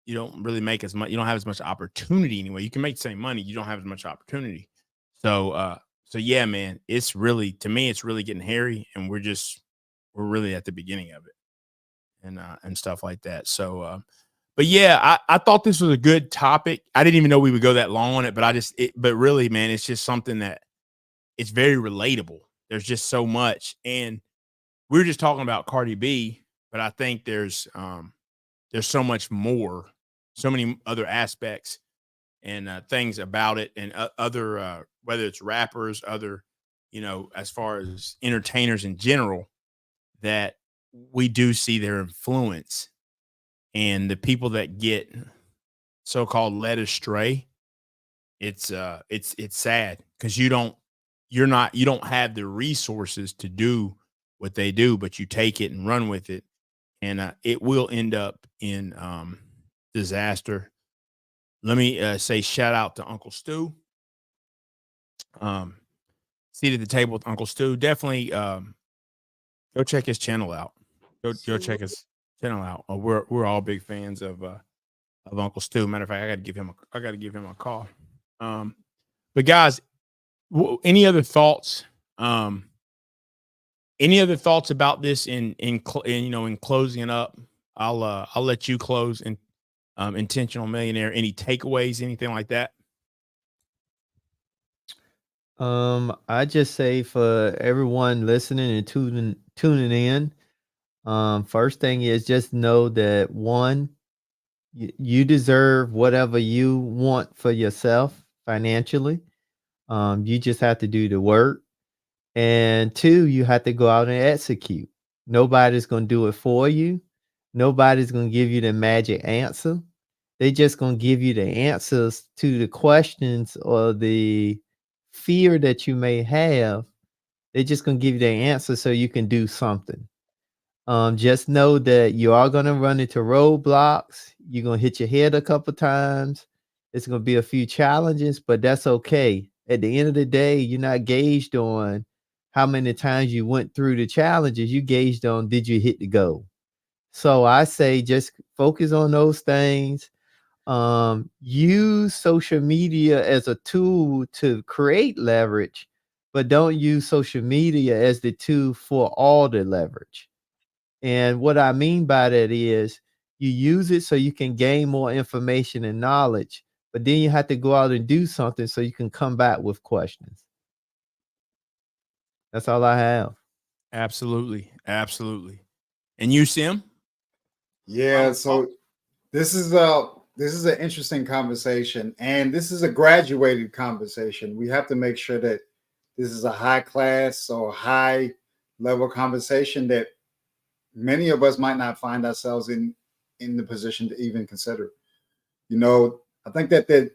you don't really make as much, you don't have as much opportunity anyway. You can make the same money, you don't have as much opportunity. So yeah, man, it's really, to me, it's really getting hairy, and we're really at the beginning of it, and stuff like that. So, but yeah, I thought this was a good topic. I didn't even know we would go that long on it, but but really, man, it's just something that it's very relatable. There's just so much, and we were just talking about Cardi B, but I think there's so much more, so many other aspects and things about it, and other whether it's rappers, other as far as entertainers in general, that we do see their influence, and the people that get so-called led astray. It's sad because you don't have the resources to do what they do, but you take it and run with it, and it will end up in disaster. Let me say shout out to Uncle Stu. Seat at the table with Uncle Stu. Definitely go check his channel out. Go check his channel out. We're all big fans of Uncle Stu. Matter of fact, I got to give him a call. But guys, any other thoughts? Any other thoughts about this in closing it up? I'll let you close. And Intentional Millionaire. Any takeaways? Anything like that? I just say for everyone listening and tuning in, first thing is just know that one, you deserve whatever you want for yourself financially. You just have to do the work. And two, you have to go out and execute. Nobody's going to do it for you. Nobody's going to give you the magic answer. They're just going to give you the answers to the questions or the fear that you may have. They're just going to give you the answer so you can do something. Just know that you are going to run into roadblocks. You're going to hit your head a couple times. It's going to be a few challenges, but that's okay. At the end of the day, you're not gauged on how many times you went through the challenges. You gauged on, did you hit the goal? So I say just focus on those things. Use social media as a tool to create leverage, but don't use social media as the tool for all the leverage. And what I mean by that is you use it so you can gain more information and knowledge, but then you have to go out and do something so you can come back with questions. That's all I have. Absolutely. Absolutely. And you, Sim? Yeah. So this is an interesting conversation, and this is a graduated conversation. We have to make sure that this is a high class or high level conversation that many of us might not find ourselves in the position to even consider. I think that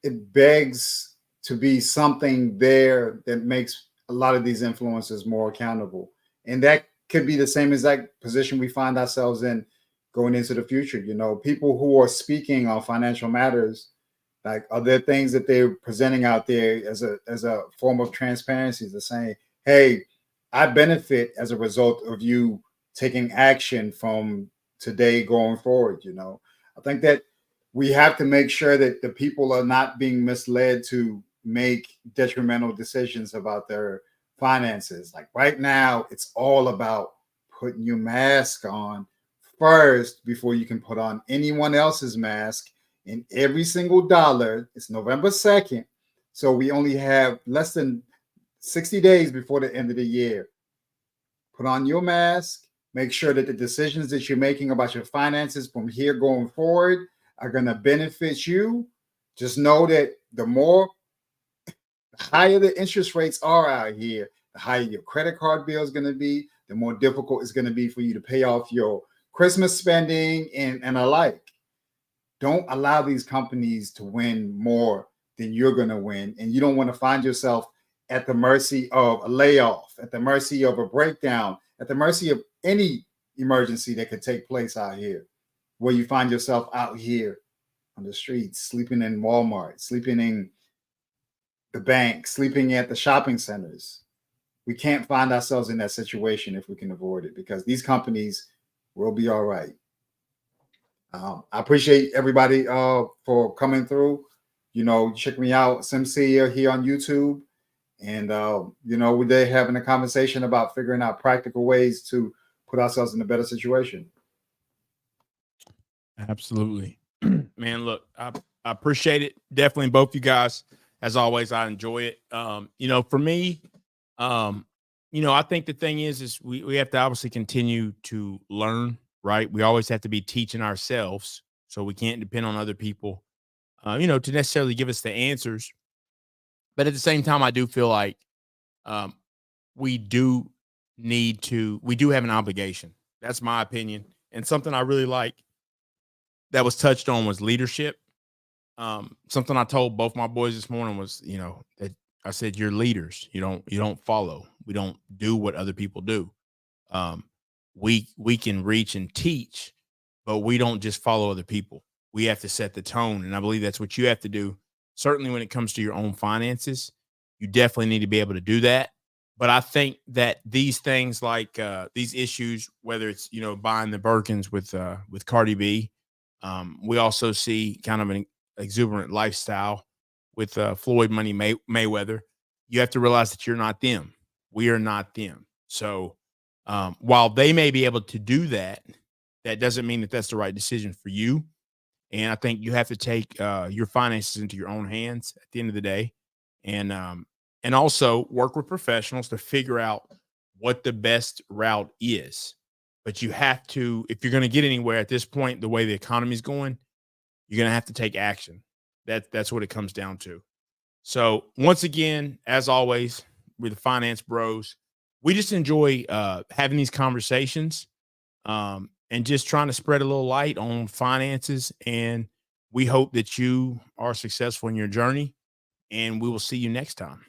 it begs to be something there that makes a lot of these influencers more accountable, and that could be the same exact position we find ourselves in going into the future. People who are speaking on financial matters, like, are there things that they're presenting out there as a form of transparency? They're saying, hey, I benefit as a result of you taking action from today going forward. I think that we have to make sure that the people are not being misled to make detrimental decisions about their finances. Like right now, it's all about putting your mask on first before you can put on anyone else's mask. And every single dollar, it's November 2nd. So we only have less than 60 days before the end of the year. Put on your mask. Make sure that the decisions that you're making about your finances from here going forward are going to benefit you. Just know that the higher the interest rates are out here, the higher your credit card bill is going to be, the more difficult it's going to be for you to pay off your Christmas spending and alike. Don't allow these companies to win more than you're going to win. And you don't want to find yourself at the mercy of a layoff, at the mercy of a breakdown, at the mercy of any emergency that could take place out here, where you find yourself out here on the streets, sleeping in Walmart, sleeping in the bank, sleeping at the shopping centers. We can't find ourselves in that situation if we can avoid it, because these companies will be all right. I appreciate everybody for coming through. Check me out, Sincere, here on YouTube. And, we're having a conversation about figuring out practical ways to put ourselves in a better situation. Absolutely. Man, look, I appreciate it. Definitely both you guys. As always, I enjoy it. For me, I think the thing is we have to obviously continue to learn, right? We always have to be teaching ourselves. So we can't depend on other people, to necessarily give us the answers. But at the same time, I do feel like um, we do we do have an obligation. That's my opinion. And something I really like that was touched on was leadership. Something I told both my boys this morning was, that I said, you're leaders. You don't follow. We don't do what other people do. Um, we can reach and teach, but we don't just follow other people. We have to set the tone. And I believe that's what you have to do. Certainly when it comes to your own finances, you definitely need to be able to do that. But I think that these things like these issues, whether it's, buying the Birkins with Cardi B, we also see kind of an exuberant lifestyle with Floyd Money Mayweather. You have to realize that you're not them. We are not them. So while they may be able to do that, that doesn't mean that that's the right decision for you. And I think you have to take your finances into your own hands at the end of the day, and also work with professionals to figure out what the best route is. But you have to, if you're going to get anywhere at this point, the way the economy is going, you're going to have to take action. That's what it comes down to. So once again, as always, we're the Finance Bros. We just enjoy having these conversations and just trying to spread a little light on finances. And we hope that you are successful in your journey. And we will see you next time.